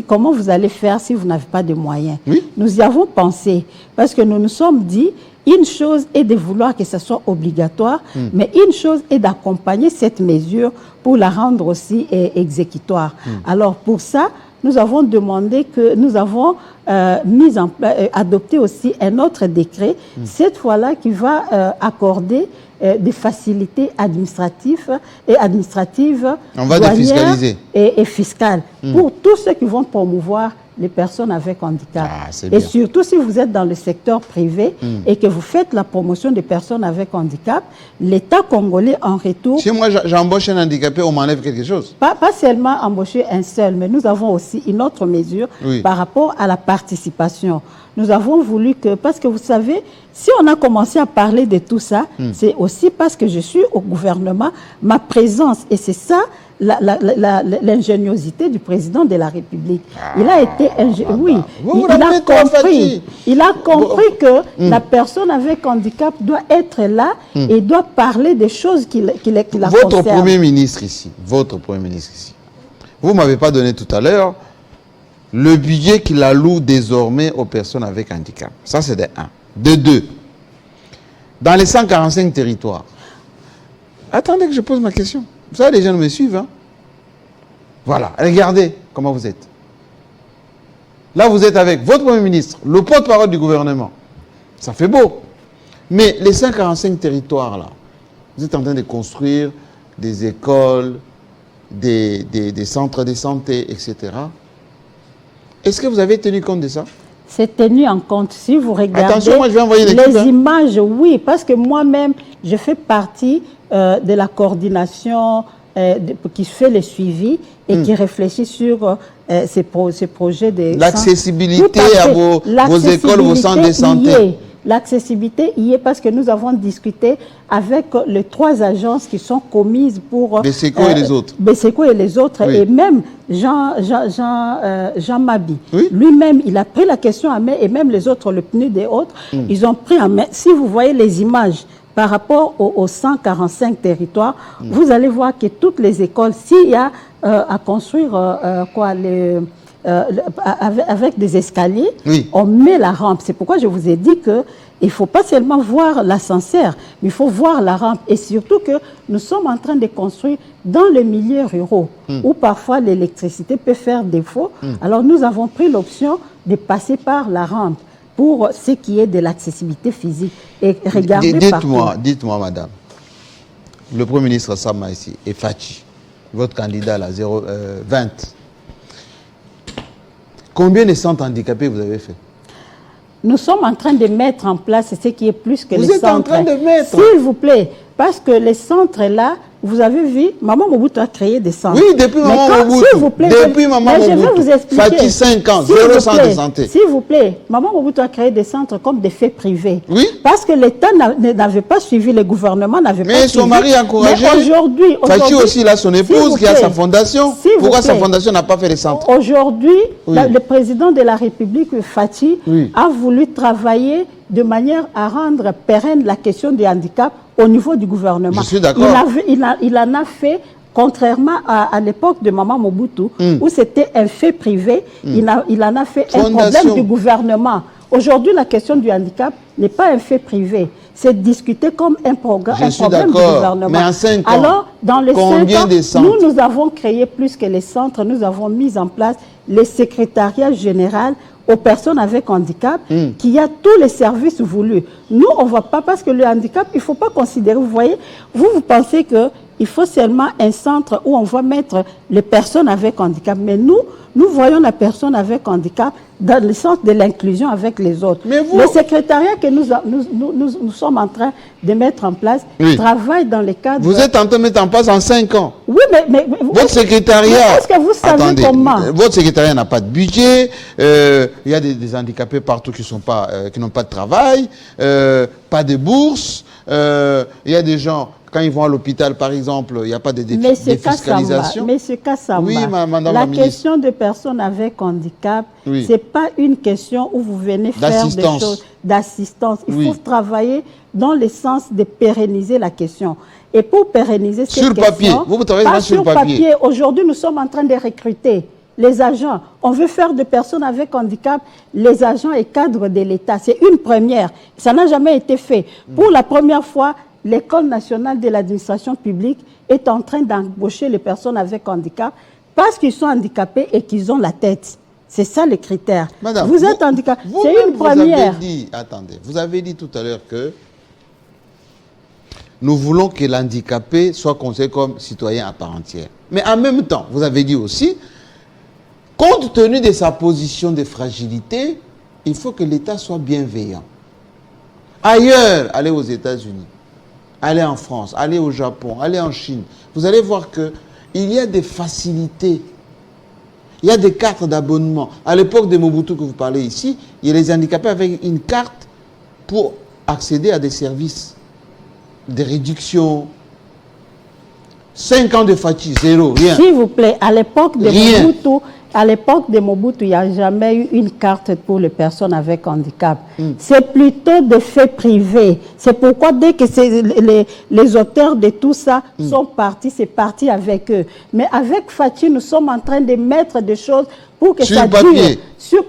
B: comment vous allez faire si vous n'avez pas de moyens.
A: Oui.
B: Nous y avons pensé, parce que nous nous sommes dit, une chose est de vouloir que ce soit obligatoire, mais une chose est d'accompagner cette mesure pour la rendre aussi exécutoire. Alors pour ça, nous avons demandé que nous avons adopté aussi un autre décret, cette fois-là qui va accorder des facilités administratives,
A: on va défiscaliser
B: et fiscales pour tous ceux qui vont promouvoir les personnes avec handicap. Et surtout si vous êtes dans le secteur privé et que vous faites la promotion des personnes avec handicap, l'État congolais en retour...
A: Si moi j'embauche un handicapé, on m'enlève quelque chose?
B: Pas seulement embaucher un seul, mais nous avons aussi une autre mesure par rapport à la participation. Nous avons voulu que, parce que vous savez, si on a commencé à parler de tout ça, c'est aussi parce que je suis au gouvernement, ma présence, et c'est ça l'ingéniosité du président de la République. Il a été il a compris que la personne avec handicap doit être là et doit parler des choses qui la concernent.
A: Votre Premier ministre ici, vous ne m'avez pas donné tout à l'heure le budget qu'il alloue désormais aux personnes avec handicap. Ça, c'est de 1. De 2, dans les 145 territoires. Attendez que je pose ma question. Vous savez, les gens me suivent. Hein? Voilà, regardez comment vous êtes. Là, vous êtes avec votre Premier ministre, le porte-parole du gouvernement. Ça fait beau. Mais les 145 territoires, là, vous êtes en train de construire des écoles, des centres de santé, etc. Est-ce que vous avez tenu compte de ça?
B: C'est tenu en compte. Si vous regardez
A: attention, moi, je vais envoyer
B: les images, oui, parce que moi-même, je fais partie de la coordination qui fait le suivi et qui réfléchit sur ces projets de...
A: L'accessibilité à vos écoles, vos centres de santé.
B: L'accessibilité y est parce que nous avons discuté avec les 3 agences qui sont commises pour...
A: BESECO et les autres.
B: BESECO et les autres. Oui. Et même Jean Mabi, lui-même, il a pris la question en main, et même les autres, le PNUD et autres, ils ont pris en main. Si vous voyez les images par rapport aux 145 territoires, vous allez voir que toutes les écoles, s'il y a à construire avec des escaliers, on met la rampe. C'est pourquoi je vous ai dit qu'il ne faut pas seulement voir l'ascenseur, mais il faut voir la rampe. Et surtout que nous sommes en train de construire dans les milieux ruraux, où parfois l'électricité peut faire défaut. Alors nous avons pris l'option de passer par la rampe pour ce qui est de l'accessibilité physique. Et regardez
A: dites-moi, madame, le Premier ministre Sama ici et Fachi, votre candidat là, 20. Combien de centres handicapés vous avez fait?
B: Nous sommes en train de mettre en place ce qui est plus que les centres.
A: Vous êtes en train de mettre?
B: S'il vous plaît, parce que les centres là, vous avez vu, Maman Mobutu a créé des centres.
A: Oui, depuis Maman Mobutu.
B: S'il vous plaît,
A: depuis Maman Mobutu.
B: Je vais vous expliquer.
A: Fachi 5 ans, 0 centre de santé.
B: S'il vous plaît, Maman Mobutu a créé des centres comme des faits privés.
A: Oui.
B: Parce que l'État n'avait pas suivi, le gouvernement n'avait pas suivi.
A: Mais son mari a encouragé.
B: Mais aujourd'hui,
A: Fachi aussi, il a son épouse qui a sa fondation. Pourquoi sa fondation n'a pas fait les centres?
B: Aujourd'hui, le président de la République, Fachi, a voulu travailler de manière à rendre pérenne la question des handicaps au niveau du gouvernement.
A: Je suis d'accord.
B: Il en a fait, contrairement à l'époque de Maman Mobutu, où c'était un fait privé, il en a fait un problème du gouvernement. Aujourd'hui, la question du handicap n'est pas un fait privé. c'est discuté comme un problème du gouvernement.
A: Mais en 5 ans,
B: alors, dans les 5 ans,
A: de centres?
B: nous avons créé plus que les centres, nous avons mis en place les secrétariats généraux aux personnes avec handicap, qui a tous les services voulus. Nous, on ne voit pas, parce que le handicap, il ne faut pas considérer, vous voyez, vous pensez qu'il faut seulement un centre où on va mettre les personnes avec handicap, mais nous voyons la personne avec handicap dans le centre de l'inclusion avec les autres.
A: Mais vous...
B: Le secrétariat que nous sommes en train de mettre en place travaille dans le cadre...
A: Vous êtes en train de mettre en place en 5 ans.
B: Oui, mais
A: votre secrétariat...
B: Est-ce que vous savez comment?
A: Votre secrétariat n'a pas de budget, il y a des handicapés partout qui n'ont pas de travail, pas de bourse, il y a des gens... Quand ils vont à l'hôpital, par exemple, il n'y a pas de défiscalisation.
B: Mais c'est Kassamba.
A: Oui, madame
B: la question de personnes avec handicap, ce n'est pas une question où vous venez faire des choses d'assistance. Il faut travailler dans le sens de pérenniser la question. Et pour pérenniser cette question...
A: Sur papier, vous travaillez sur papier.
B: Aujourd'hui, nous sommes en train de recruter les agents. On veut faire de personnes avec handicap les agents et cadres de l'État. C'est une première. Ça n'a jamais été fait. Pour la première fois, l'École nationale de l'administration publique est en train d'embaucher les personnes avec handicap parce qu'ils sont handicapés et qu'ils ont la tête. C'est ça le critère.
A: Madame,
B: vous êtes handicapé. C'est une première.
A: Vous avez dit tout à l'heure que nous voulons que l'handicapé soit considéré comme citoyen à part entière. Mais en même temps, vous avez dit aussi, compte tenu de sa position de fragilité, il faut que l'État soit bienveillant. Ailleurs, allez aux États-Unis, allez en France, allez au Japon, allez en Chine. Vous allez voir qu'il y a des facilités. Il y a des cartes d'abonnement. À l'époque de Mobutu que vous parlez ici, il y a les handicapés avec une carte pour accéder à des services, des réductions. 5 ans de fatigue, zéro, rien.
B: S'il vous plaît, à l'époque de Mobutu, il n'y a jamais eu une carte pour les personnes avec handicap. C'est plutôt des faits privés. C'est pourquoi dès que les auteurs de tout ça sont partis, c'est parti avec eux. Mais avec Fachi, nous sommes en train de mettre des choses pour que ça dure.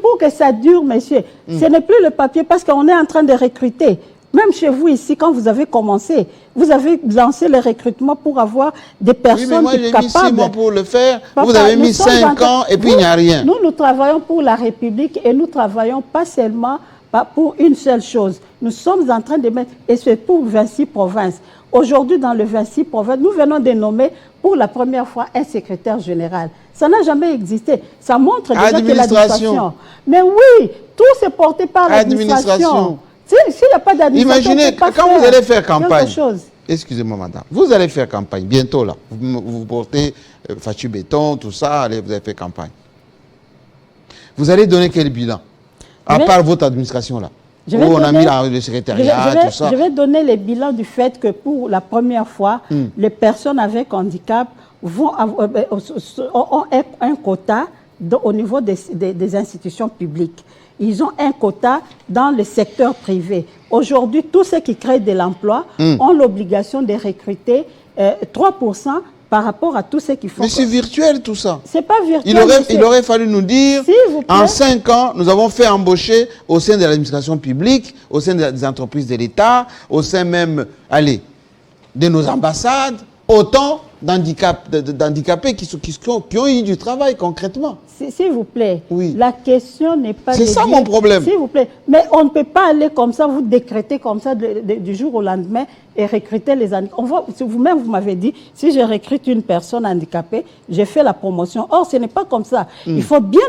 B: Pour que ça dure, monsieur. Ce n'est plus le papier parce qu'on est en train de recruter. Même chez vous ici, quand vous avez commencé, vous avez lancé le recrutement pour avoir des personnes capables.
A: Oui, mais moi j'ai mis 6 mois pour le faire. Vous avez mis 5 ans et puis il n'y a rien.
B: Nous travaillons pour la République et nous travaillons pas seulement pour une seule chose. Nous sommes en train de mettre, et c'est pour 26 provinces. Aujourd'hui, dans les 26 provinces, nous venons de nommer pour la première fois un secrétaire général. Ça n'a jamais existé. Ça montre déjà que l'administration... Mais oui, tout c'est porté par l'administration. S'il n'y a pas d'administration,
A: imaginez, quand vous allez faire campagne, excusez-moi madame, vous allez faire campagne, bientôt là, vous portez Fachi Béton, tout ça, allez, vous allez faire campagne. Vous allez donner quel bilan? À part votre administration là, où on a mis le secrétariat, tout ça.
B: Je vais donner le bilan du fait que pour la première fois, les personnes avec handicap ont un quota au niveau des institutions publiques. Ils ont un quota dans le secteur privé. Aujourd'hui, tous ceux qui créent de l'emploi ont l'obligation de recruter 3% par rapport à tous ceux qui font...
A: Mais c'est virtuel tout ça.
B: C'est pas virtuel.
A: Il aurait fallu nous dire, en 5 ans, nous avons fait embaucher au sein de l'administration publique, au sein des entreprises de l'État, au sein même, de nos ambassades, autant d'handicapés qui ont eu du travail concrètement.
B: S'il vous plaît, la question n'est pas...
A: C'est ça mon problème.
B: S'il vous plaît, mais on ne peut pas aller comme ça, vous décréter comme ça du jour au lendemain et recruter les handicapés. Vous-même, vous m'avez dit, si je recrute une personne handicapée, j'ai fait la promotion. Or, ce n'est pas comme ça. Il faut bien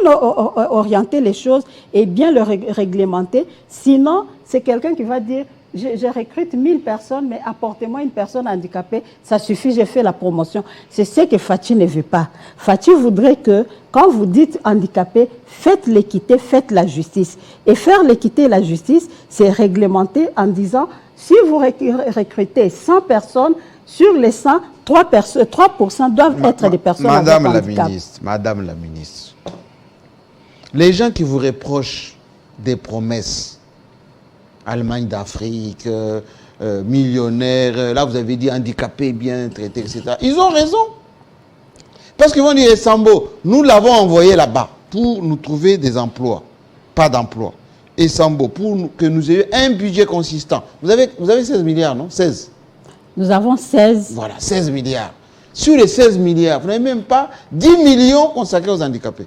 B: orienter les choses et bien le réglementer. Sinon, c'est quelqu'un qui va dire... Je recrute 1000 personnes, mais apportez-moi une personne handicapée, ça suffit, j'ai fait la promotion. C'est ce que Fachi ne veut pas. Fachi voudrait que, quand vous dites handicapé, faites l'équité, faites la justice. Et faire l'équité et la justice, c'est réglementer en disant, si vous recrutez 100 personnes, sur les 100, 3% doivent être des personnes avec handicap.
A: Madame la ministre, les gens qui vous reprochent des promesses, Allemagne d'Afrique, millionnaires, là vous avez dit handicapés, bien traités, etc. Ils ont raison. Parce qu'ils vont dire, Sambo, nous l'avons envoyé là-bas pour nous trouver des emplois, pas d'emplois. et Sambo, pour que nous ayons un budget consistant. Vous avez 16 milliards, non? 16.
B: Nous avons 16.
A: Voilà, 16 milliards. Sur les 16 milliards, vous n'avez même pas 10 millions consacrés aux handicapés.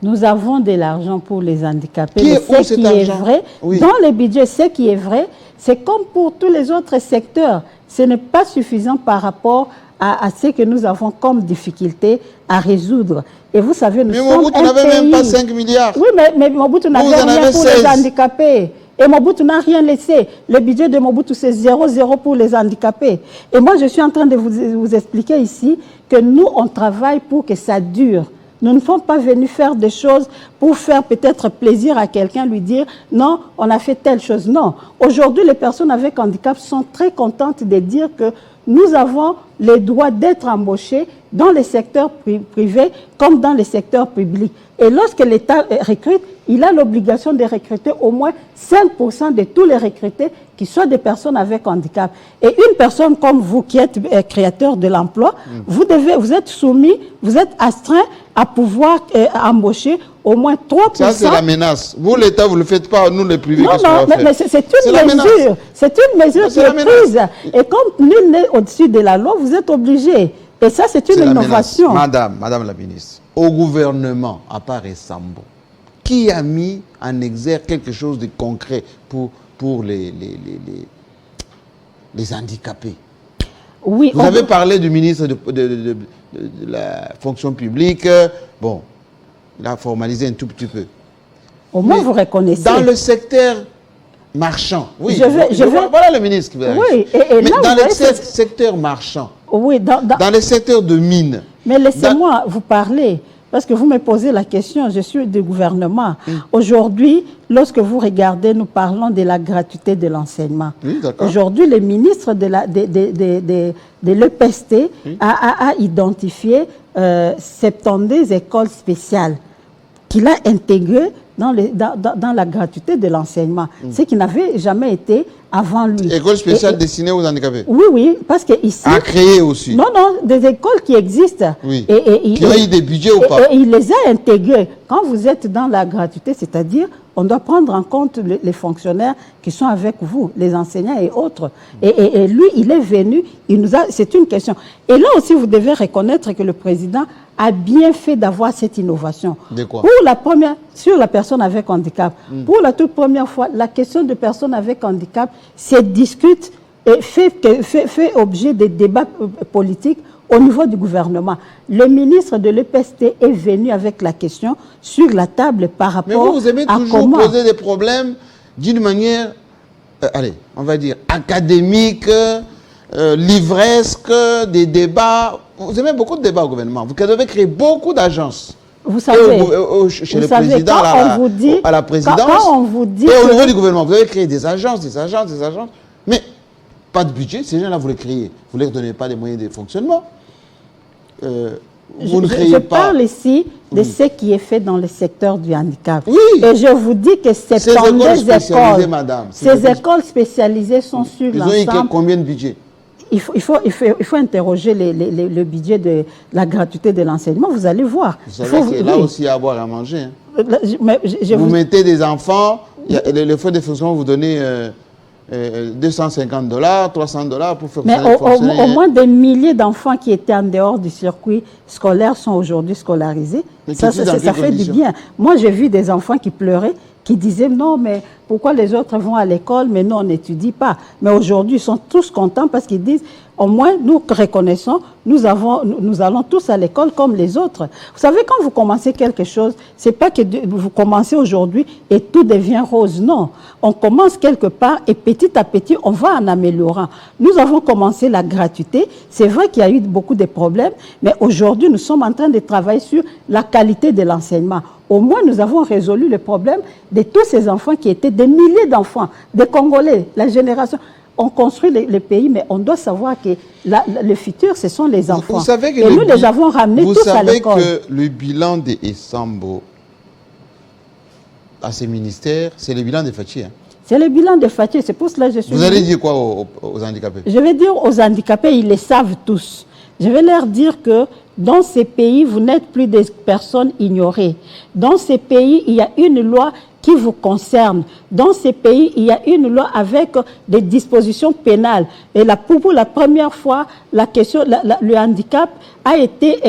B: Nous avons de l'argent pour les handicapés.
A: Ce qui est
B: vrai,
A: oui.
B: Dans le budget, ce qui est vrai, c'est comme pour tous les autres secteurs. Ce n'est pas suffisant par rapport à ce que nous avons comme difficulté à résoudre. Et vous savez, nous sommes un pays...
A: Mais Mobutu n'avait même pas 5 milliards.
B: Oui, mais Mobutu n'avait rien pour les handicapés. Et Mobutu n'a rien laissé. Le budget de Mobutu, c'est 0,0 pour les handicapés. Et moi, je suis en train de vous expliquer ici que nous, on travaille pour que ça dure. Nous ne sommes pas venus faire des choses pour faire peut-être plaisir à quelqu'un, lui dire « Non, on a fait telle chose ». Non. Aujourd'hui, les personnes avec handicap sont très contentes de dire que nous avons le droit d'être embauchés dans les secteurs privés comme dans les secteurs publics. Et lorsque l'État recrute, il a l'obligation de recruter au moins 5% de tous les recrutés qui soient des personnes avec handicap. Et une personne comme vous qui êtes créateur de l'emploi, vous êtes soumis, vous êtes astreint à pouvoir embaucher au moins 3%.
A: Ça, c'est la menace. Vous, l'État, vous ne le faites pas, nous, les privés.
B: Non, mais c'est une mesure. C'est une mesure qui est prise. Et comme nul n'est au-dessus de la loi, vous êtes obligé. Et ça, c'est une innovation.
A: Madame la ministre, au gouvernement, à part Sambo, qui a mis en exergue quelque chose de concret pour les handicapés?
B: Oui,
A: vous avez parlé du ministre de la fonction publique. Bon, il a formalisé un tout petit peu.
B: Au moins, vous reconnaissez.
A: Dans le secteur marchand, oui,
B: voilà
A: le ministre qui va
B: oui,
A: mais là, dans le secteur marchand,
B: oui, dans
A: le secteur de mines.
B: Mais laissez-moi vous parler, parce que vous me posez la question, je suis du gouvernement. Aujourd'hui, lorsque vous regardez, nous parlons de la gratuité de l'enseignement.
A: Oui,
B: aujourd'hui, le ministre de l'EPST a identifié 70 écoles spéciales qu'il a intégrées dans la gratuité de l'enseignement, ce qui n'avait jamais été avant lui.
A: École spéciale destinée aux handicapés?
B: Oui, parce que ici...
A: À créer aussi? Non,
B: des écoles qui existent.
A: Oui. Qui ont eu des budgets ou pas?
B: Et il les a intégrées. Quand vous êtes dans la gratuité, c'est-à-dire, on doit prendre en compte les fonctionnaires qui sont avec vous, les enseignants et autres. Et lui, il est venu, c'est une question. Et là aussi, vous devez reconnaître que le président a bien fait d'avoir cette innovation.
A: De quoi?
B: Sur la personne avec handicap. Pour la toute première fois, la question de personnes avec handicap se discute et fait objet de débats politiques au niveau du gouvernement. Le ministre de l'EPST est venu avec la question sur la table par rapport à
A: Mais vous aimez toujours poser des problèmes d'une manière, allez, on va dire, académique, livresque, des débats. Vous aimez beaucoup de débats au gouvernement. Vous devez créer beaucoup d'agences.
B: Vous savez,
A: chez le président, à la présidence,
B: quand on vous dit
A: et au niveau du gouvernement, vous avez créé des agences, mais pas de budget. Ces gens-là, vous les créez. Vous ne leur donnez pas des moyens de fonctionnement.
B: Je parle ici de ce qui est fait dans le secteur du handicap.
A: Oui.
B: Et je vous dis que ces écoles spécialisées sont sur l'ensemble.
A: Ils ont eu combien de budget?
B: Il faut interroger le budget de la gratuité de l'enseignement. Vous allez voir.
A: Vous savez que là aussi, il y a à boire à manger. Hein. Vous mettez des enfants, le frais de fonctionnement, vous donnez $250, $300 pour faire fonctionner.
B: Mais au moins des milliers d'enfants qui étaient en dehors du circuit scolaire sont aujourd'hui scolarisés. Ça fait du bien. Moi, j'ai vu des enfants qui pleuraient, qui disaient non, mais pourquoi les autres vont à l'école, mais nous, on n'étudie pas. Mais aujourd'hui, ils sont tous contents parce qu'ils disent, au moins, nous reconnaissons, nous allons tous à l'école comme les autres. Vous savez, quand vous commencez quelque chose, c'est pas que vous commencez aujourd'hui et tout devient rose. Non, on commence quelque part et petit à petit, on va en améliorant. Nous avons commencé la gratuité. C'est vrai qu'il y a eu beaucoup de problèmes, mais aujourd'hui, nous sommes en train de travailler sur la qualité de l'enseignement. Au moins, nous avons résolu le problème de tous ces enfants qui étaient des milliers d'enfants, des Congolais, la génération. On construit le pays, mais on doit savoir que le futur, ce sont les enfants.
A: Vous savez que
B: et nous les avons ramenés tous à l'école.
A: Vous savez que le bilan de Sambo à ces ministères, c'est le bilan de Fachi. Hein?
B: C'est le bilan de Fachi, c'est pour cela que je suis...
A: Vous allez dire quoi aux handicapés?
B: Je vais dire aux handicapés, ils le savent tous. Je vais leur dire que dans ces pays, vous n'êtes plus des personnes ignorées. Dans ces pays, il y a une loi qui vous concerne. Dans ces pays, il y a une loi avec des dispositions pénales. Et là, pour la première fois, la question, le handicap a été,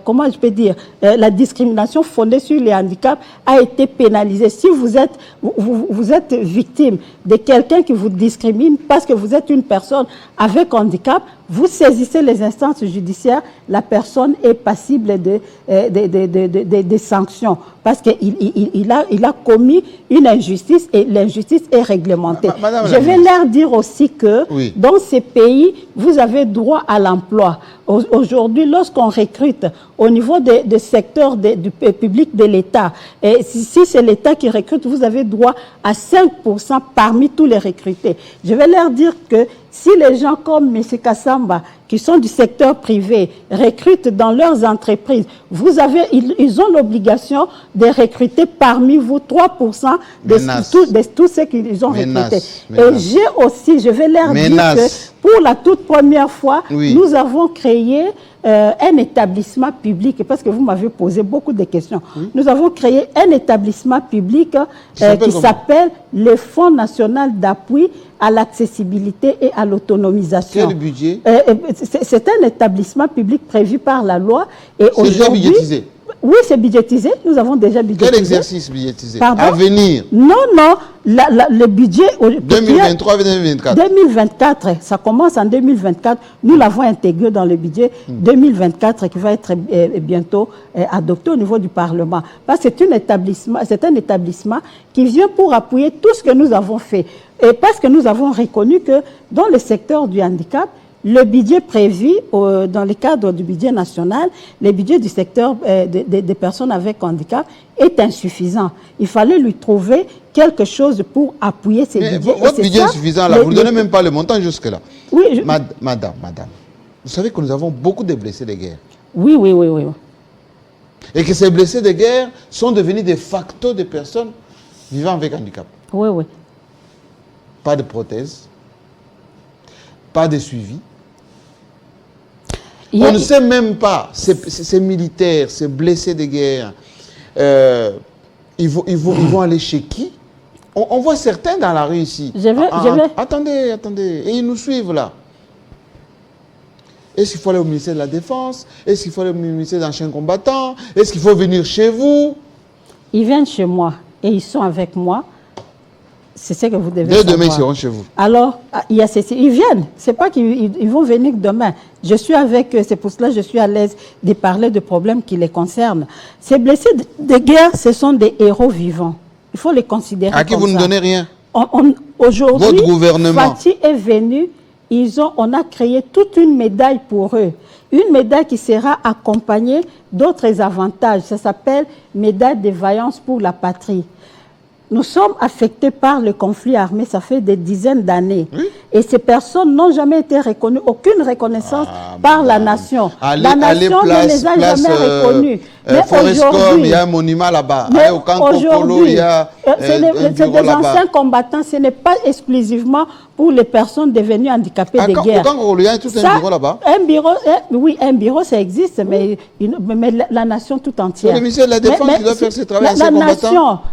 B: comment je peux dire, la discrimination fondée sur les handicaps a été pénalisée. Si vous êtes victime de quelqu'un qui vous discrimine parce que vous êtes une personne avec handicap, vous saisissez les instances judiciaires, la personne est passible de sanctions parce qu'il a commis une injustice et l'injustice est réglementée. Je vais leur dire aussi que dans ces pays, vous avez droit à l'emploi. Aujourd'hui, lorsqu'on recrute au niveau des secteurs du public de l'État, si c'est l'État qui recrute, vous avez droit à 5% parmi tous les recrutés. Je vais leur dire que si les gens comme M. Kassamba, qui sont du secteur privé, recrutent dans leurs entreprises, ils ont l'obligation de recruter parmi vous 3% de tous ceux qu'ils ont recrutés. Et je vais leur dire que pour la toute première fois, nous avons créé un établissement public, parce que vous m'avez posé beaucoup de questions. Nous avons créé un établissement public qui s'appelle le Fonds national d'appui à l'accessibilité et à l'autonomisation.
A: Quel budget?
B: C'est un établissement public prévu par la loi.
A: C'est déjà budgétisé?
B: Oui, c'est budgétisé. Nous avons déjà budgétisé.
A: Quel exercice budgétisé?
B: Pardon?
A: À venir?
B: Non, le budget...
A: 2023-2024.
B: 2024, ça commence en 2024. Nous l'avons intégré dans le budget 2024 qui va être bientôt adopté au niveau du Parlement. Parce que c'est un établissement qui vient pour appuyer tout ce que nous avons fait. Et parce que nous avons reconnu que dans le secteur du handicap, le budget prévu dans le cadre du budget national, le budget du secteur des personnes avec handicap est insuffisant. Il fallait lui trouver quelque chose pour appuyer ces budgets.
A: Votre budget est insuffisant, là, vous ne donnez même pas le montant jusque-là.
B: Oui.
A: Madame, vous savez que nous avons beaucoup de blessés de guerre.
B: Oui.
A: Et que ces blessés de guerre sont devenus de facto des personnes vivant avec handicap.
B: Oui.
A: Pas de prothèse, pas de suivi. On ne sait même pas, ces militaires, ces blessés de guerre, ils vont aller chez qui? On voit certains dans la rue ici. Attendez, et ils nous suivent là. Est-ce qu'il faut aller au ministère de la Défense? Est-ce qu'il faut aller au ministère d'Anciens Combattants? Est-ce qu'il faut venir chez vous?
B: Ils viennent chez moi et ils sont avec moi. C'est ce que vous devez savoir.
A: Dès demain, ils seront chez vous.
B: Alors, ils viennent. Ce n'est pas qu'ils vont venir demain. Je suis avec eux. C'est pour cela que je suis à l'aise de parler de problèmes qui les concernent. Ces blessés de guerre, ce sont des héros vivants. Il faut les considérer comme ça.
A: À qui vous ne donnez rien?
B: Aujourd'hui,
A: votre gouvernement.
B: Fatih est venu. On a créé toute une médaille pour eux. Une médaille qui sera accompagnée d'autres avantages. Ça s'appelle médaille de vaillance pour la patrie. Nous sommes affectés par le conflit armé, ça fait des dizaines d'années. Et ces personnes n'ont jamais été reconnues, aucune reconnaissance par la nation. La nation ne les a jamais reconnues. Mais aujourd'hui,
A: il y a un monument là-bas.
B: Aujourd'hui, c'est des anciens combattants, ce n'est pas exclusivement pour les personnes devenues handicapées de guerre.
A: Il y a tout un bureau là-bas?
B: Oui, un bureau, ça existe, mais la nation tout entière.
A: C'est le ministère de la Défense qui doit faire ce travail.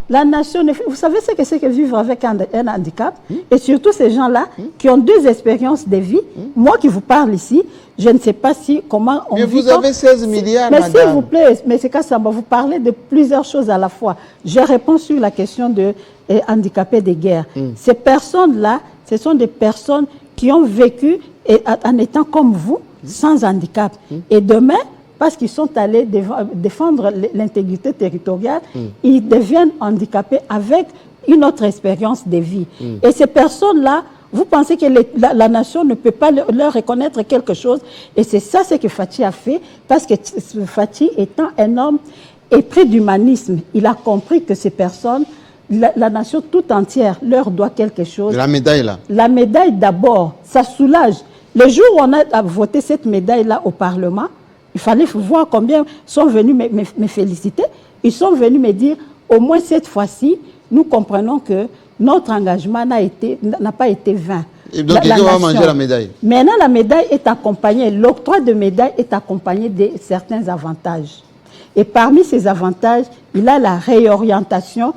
B: La nation, vous savez ce que c'est que vivre avec un handicap? Et surtout ces gens-là qui ont 2 expériences de vie. Moi qui vous parle ici, je ne sais pas comment on vit.
A: Mais vous avez 16 milliards,
B: mais
A: madame.
B: s'il vous plaît, M. Kassamba, vous parlez de plusieurs choses à la fois. Je réponds sur la question de handicapés de guerre. Ces personnes-là, ce sont des personnes qui ont vécu en étant comme vous, sans handicap. Et demain, parce qu'ils sont allés défendre l'intégrité territoriale, ils deviennent handicapés avec une autre expérience de vie. Et ces personnes-là, vous pensez que la nation ne peut pas leur reconnaître quelque chose. Et c'est ça ce que Fatih a fait, parce que Fatih, étant un homme épris d'humanisme, il a compris que ces personnes, la nation tout entière leur doit quelque chose.
A: La médaille là? La
B: médaille d'abord, ça soulage. Le jour où on a voté cette médaille-là au Parlement, il fallait voir combien sont venus me féliciter. Ils sont venus me dire, au moins cette fois-ci, nous comprenons que notre engagement n'a pas été vain.
A: Et donc, qui va manger la médaille?
B: Maintenant, la médaille est accompagnée, l'octroi de médaille est accompagné de certains avantages. Et parmi ces avantages, il y a la réorientation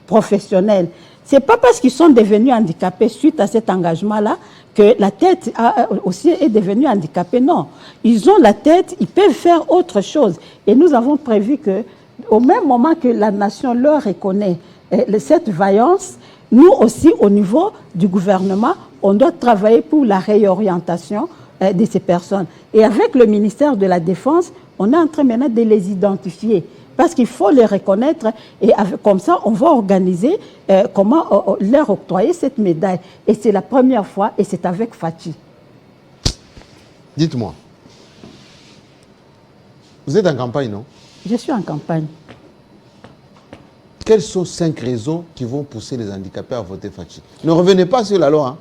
B: professionnels. Ce n'est pas parce qu'ils sont devenus handicapés suite à cet engagement-là que la tête aussi est devenue handicapée. Non, ils ont la tête, ils peuvent faire autre chose. Et nous avons prévu qu'au même moment que la nation leur reconnaît cette vaillance, nous aussi, au niveau du gouvernement, on doit travailler pour la réorientation de ces personnes. Et avec le ministère de la Défense, on est en train maintenant de les identifier. Parce qu'il faut les reconnaître et comme ça, on va organiser comment leur octroyer cette médaille. Et c'est la première fois et c'est avec Fachi.
A: Dites-moi, vous êtes en campagne, non?
B: Je suis en campagne.
A: Quelles sont 5 raisons qui vont pousser les handicapés à voter Fachi? Ne revenez pas sur la loi. Hein?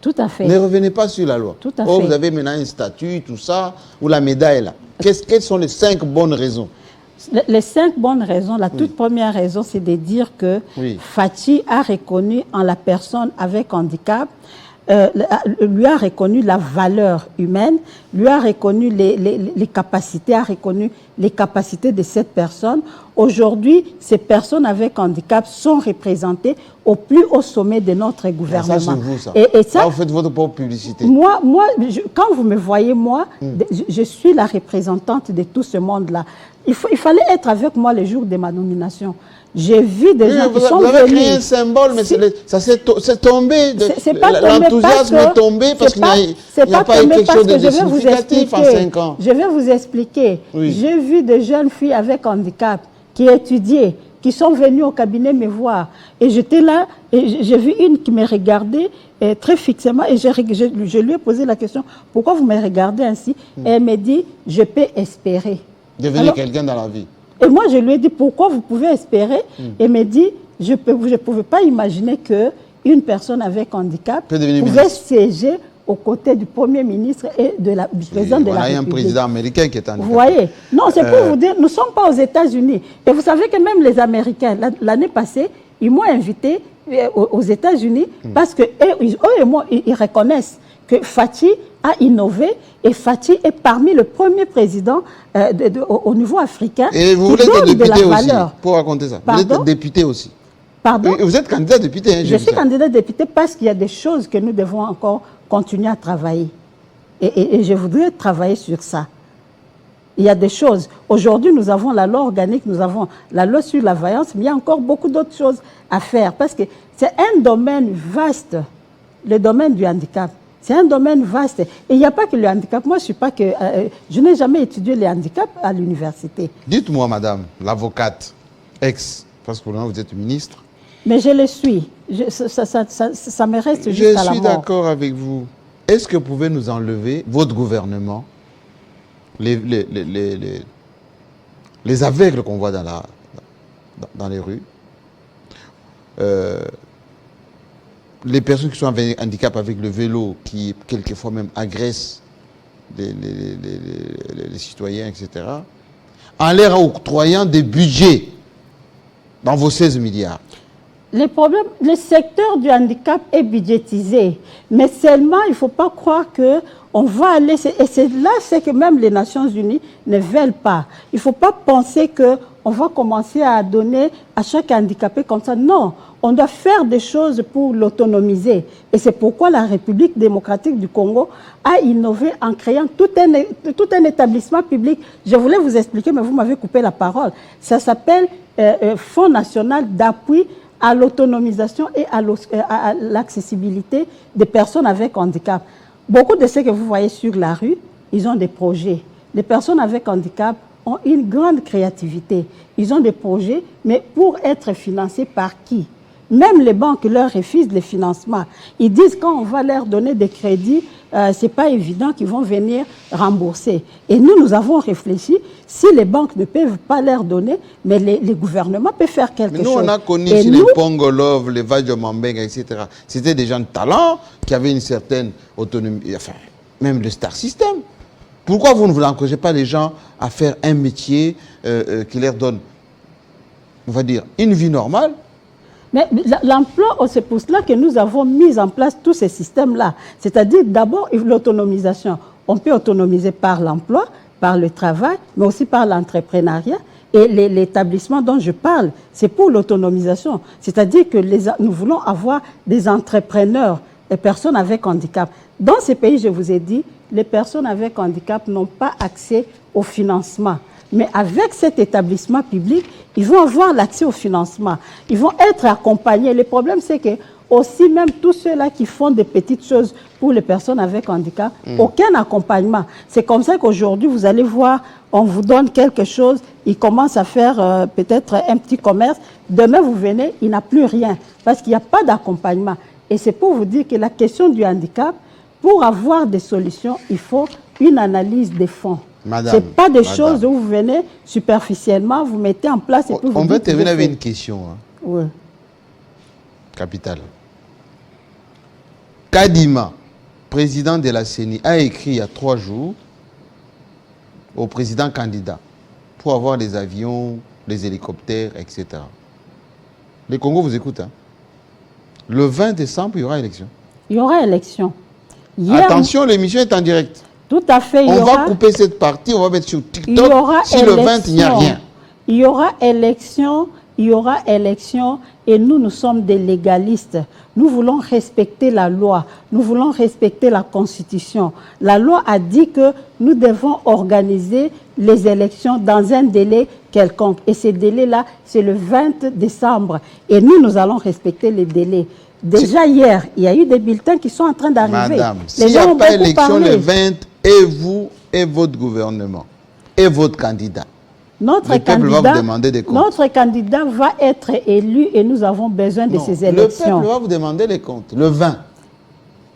B: Tout à fait.
A: Ne revenez pas sur la loi.
B: Tout à fait.
A: Vous avez maintenant un statut, tout ça, ou la médaille là. Quelles sont les 5 bonnes raisons?
B: Les 5 bonnes raisons, la toute première raison, c'est de dire que Fachi a reconnu en la personne avec handicap, lui a reconnu la valeur humaine, lui a reconnu les capacités, a reconnu les capacités de cette personne. Aujourd'hui, ces personnes avec handicap sont représentées au plus haut sommet de notre gouvernement.
A: Ça, c'est vous, ça.
B: Et ça,
A: là, vous faites votre propre publicité.
B: Moi, quand vous me voyez, moi, je suis la représentante de tout ce monde-là. Il fallait être avec moi le jour de ma nomination. J'ai vu des gens qui sont venus.
A: Vous avez créé un symbole, mais ça c'est tombé. L'enthousiasme est tombé parce qu'il n'y a pas eu quelque chose de significatif en 5 ans.
B: Je vais vous expliquer. J'ai vu des jeunes filles avec handicap qui étudiaient, qui sont venues au cabinet me voir. Et j'étais là, et j'ai vu une qui me regardait très fixement, et je lui ai posé la question, pourquoi vous me regardez ainsi? Et elle me dit, je peux espérer.
A: Devenir quelqu'un dans la vie.
B: Et moi, je lui ai dit, pourquoi vous pouvez espérer? Et elle me dit, je ne pouvais pas imaginer qu'une personne avec handicap pouvait siéger aux côtés du Premier ministre et du président de la République.
A: Il y a un président américain qui est handicapé.
B: Vous voyez? Non, c'est pour vous dire, nous ne sommes pas aux États-Unis. Et vous savez que même les Américains, l'année passée, ils m'ont invité aux États-Unis parce que eux et moi, ils reconnaissent que Fachi a innové et Fachi est parmi les premiers présidents au niveau africain.
A: Et vous voulez être député aussi, pour raconter ça.
B: Pardon?
A: Vous êtes député aussi.
B: Pardon?
A: Vous êtes candidat député. Hein,
B: je suis candidat député parce qu'il y a des choses que nous devons encore continuer à travailler. Et je voudrais travailler sur ça. Il y a des choses. Aujourd'hui, nous avons la loi organique, nous avons la loi sur la vaillance, mais il y a encore beaucoup d'autres choses à faire parce que c'est un domaine vaste, le domaine du handicap. C'est un domaine vaste. Et il n'y a pas que le handicap. Moi, je n'ai jamais étudié les handicaps à l'université.
A: Dites-moi, madame, l'avocate, parce que vous êtes ministre.
B: Mais je le suis. Ça me reste jusqu'à la mort.
A: Je suis d'accord avec vous. Est-ce que vous pouvez nous enlever, votre gouvernement, les aveugles qu'on voit dans les rues, les personnes qui sont avec handicap avec le vélo, qui quelquefois même agressent les citoyens, etc., en leur octroyant des budgets dans vos 16 milliards.
B: Le secteur du handicap est budgétisé, mais seulement il ne faut pas croire qu'on va aller, et c'est là que même les Nations Unies ne veulent pas. Il ne faut pas penser qu'on va commencer à donner à chaque handicapé comme ça. Non, on doit faire des choses pour l'autonomiser. Et c'est pourquoi la République démocratique du Congo a innové en créant tout un établissement public. Je voulais vous expliquer, mais vous m'avez coupé la parole. Ça s'appelle Fonds national d'appui à l'autonomisation et à l'accessibilité des personnes avec handicap. Beaucoup de ceux que vous voyez sur la rue, ils ont des projets. Les personnes avec handicap ont une grande créativité. Ils ont des projets, mais pour être financés par qui? Même les banques leur refusent les financements. Ils disent quand on va leur donner des crédits, ce n'est pas évident qu'ils vont venir rembourser. Et nous avons réfléchi, si les banques ne peuvent pas leur donner, mais les gouvernements peuvent faire quelque chose.
A: Nous, on a connu ici les Pongolov, les Vadjo Mambenga, etc. C'était des gens de talent qui avaient une certaine autonomie, enfin, même le Star System. Pourquoi vous ne encouragez pas les gens à faire un métier qui leur donne, on va dire, une vie normale?
B: Mais l'emploi, c'est pour cela que nous avons mis en place tous ces systèmes-là. C'est-à-dire d'abord l'autonomisation. On peut autonomiser par l'emploi, par le travail, mais aussi par l'entrepreneuriat. Et l'établissement dont je parle, c'est pour l'autonomisation. C'est-à-dire que nous voulons avoir des entrepreneurs, des personnes avec handicap. Dans ces pays, je vous ai dit, les personnes avec handicap n'ont pas accès au financement. Mais avec cet établissement public, ils vont avoir l'accès au financement. Ils vont être accompagnés. Le problème, c'est que aussi même tous ceux-là qui font des petites choses pour les personnes avec handicap, aucun accompagnement. C'est comme ça qu'aujourd'hui, vous allez voir, on vous donne quelque chose, ils commencent à faire peut-être un petit commerce. Demain, vous venez, il n'a plus rien parce qu'il n'y a pas d'accompagnement. Et c'est pour vous dire que la question du handicap, pour avoir des solutions, il faut une analyse des fonds. Ce n'est pas des choses où vous venez superficiellement, vous mettez en place et puis vous
A: on veut terminer avec une question. Hein.
B: Oui.
A: Capitale. Kadima, président de la CENI, a écrit il y a 3 jours au président candidat pour avoir des avions, des hélicoptères, etc. Les Congo vous écoutent. Hein. Le 20 décembre, il y aura élection.
B: Il y aura élection.
A: Attention, l'émission est en direct.
B: Tout à fait.
A: On va couper cette partie, on va mettre sur TikTok.
B: Il y aura
A: si le 20, il n'y a rien.
B: Il y aura élection. Il y aura élection et nous sommes des légalistes. Nous voulons respecter la loi, nous voulons respecter la Constitution. La loi a dit que nous devons organiser les élections dans un délai quelconque. Et ce délai-là, c'est le 20 décembre. Et nous allons respecter les délais. Déjà hier, il y a eu des bulletins qui sont en train d'arriver.
A: Madame, s'il n'y a pas élection le 20, et vous, et votre gouvernement, et votre candidat,
B: notre candidat va être élu et nous avons besoin de ces élections.
A: Le peuple va vous demander les comptes, le 20.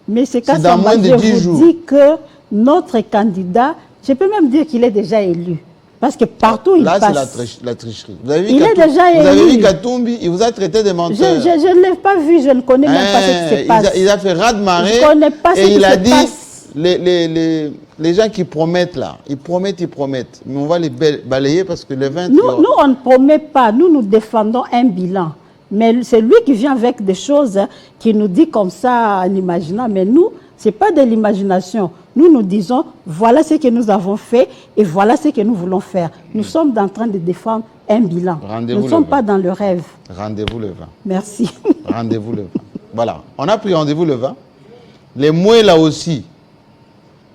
B: Mais c'est quand je vous dis que notre candidat, je peux même dire qu'il est déjà élu. Parce que partout il passe.
A: Là, c'est la tricherie. Vous avez vu
B: il est déjà élu.
A: Vous avez vu Katumbi, il vous a traité de menteur.
B: Je ne l'ai pas vu, je ne connais même pas ce qui se passe.
A: Il a fait raz-de-marée.
B: Je ne connais pas ce qui se passe.
A: Et il a dit... Les gens qui promettent là, ils promettent. Mais on va les balayer parce que le 20...
B: Nous, on ne promet pas. Nous défendons un bilan. Mais c'est lui qui vient avec des choses qui nous dit comme ça en imaginant. Mais nous, ce n'est pas de l'imagination. Nous disons, voilà ce que nous avons fait et voilà ce que nous voulons faire. Nous sommes en train de défendre un bilan. Nous ne sommes pas dans le rêve.
A: Rendez-vous le 20.
B: Merci.
A: Rendez-vous le 20. Voilà. On a pris rendez-vous le 20. Les mots là aussi.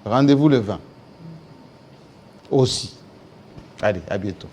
A: Rendez-vous le 20. Aussi. Allez, à bientôt.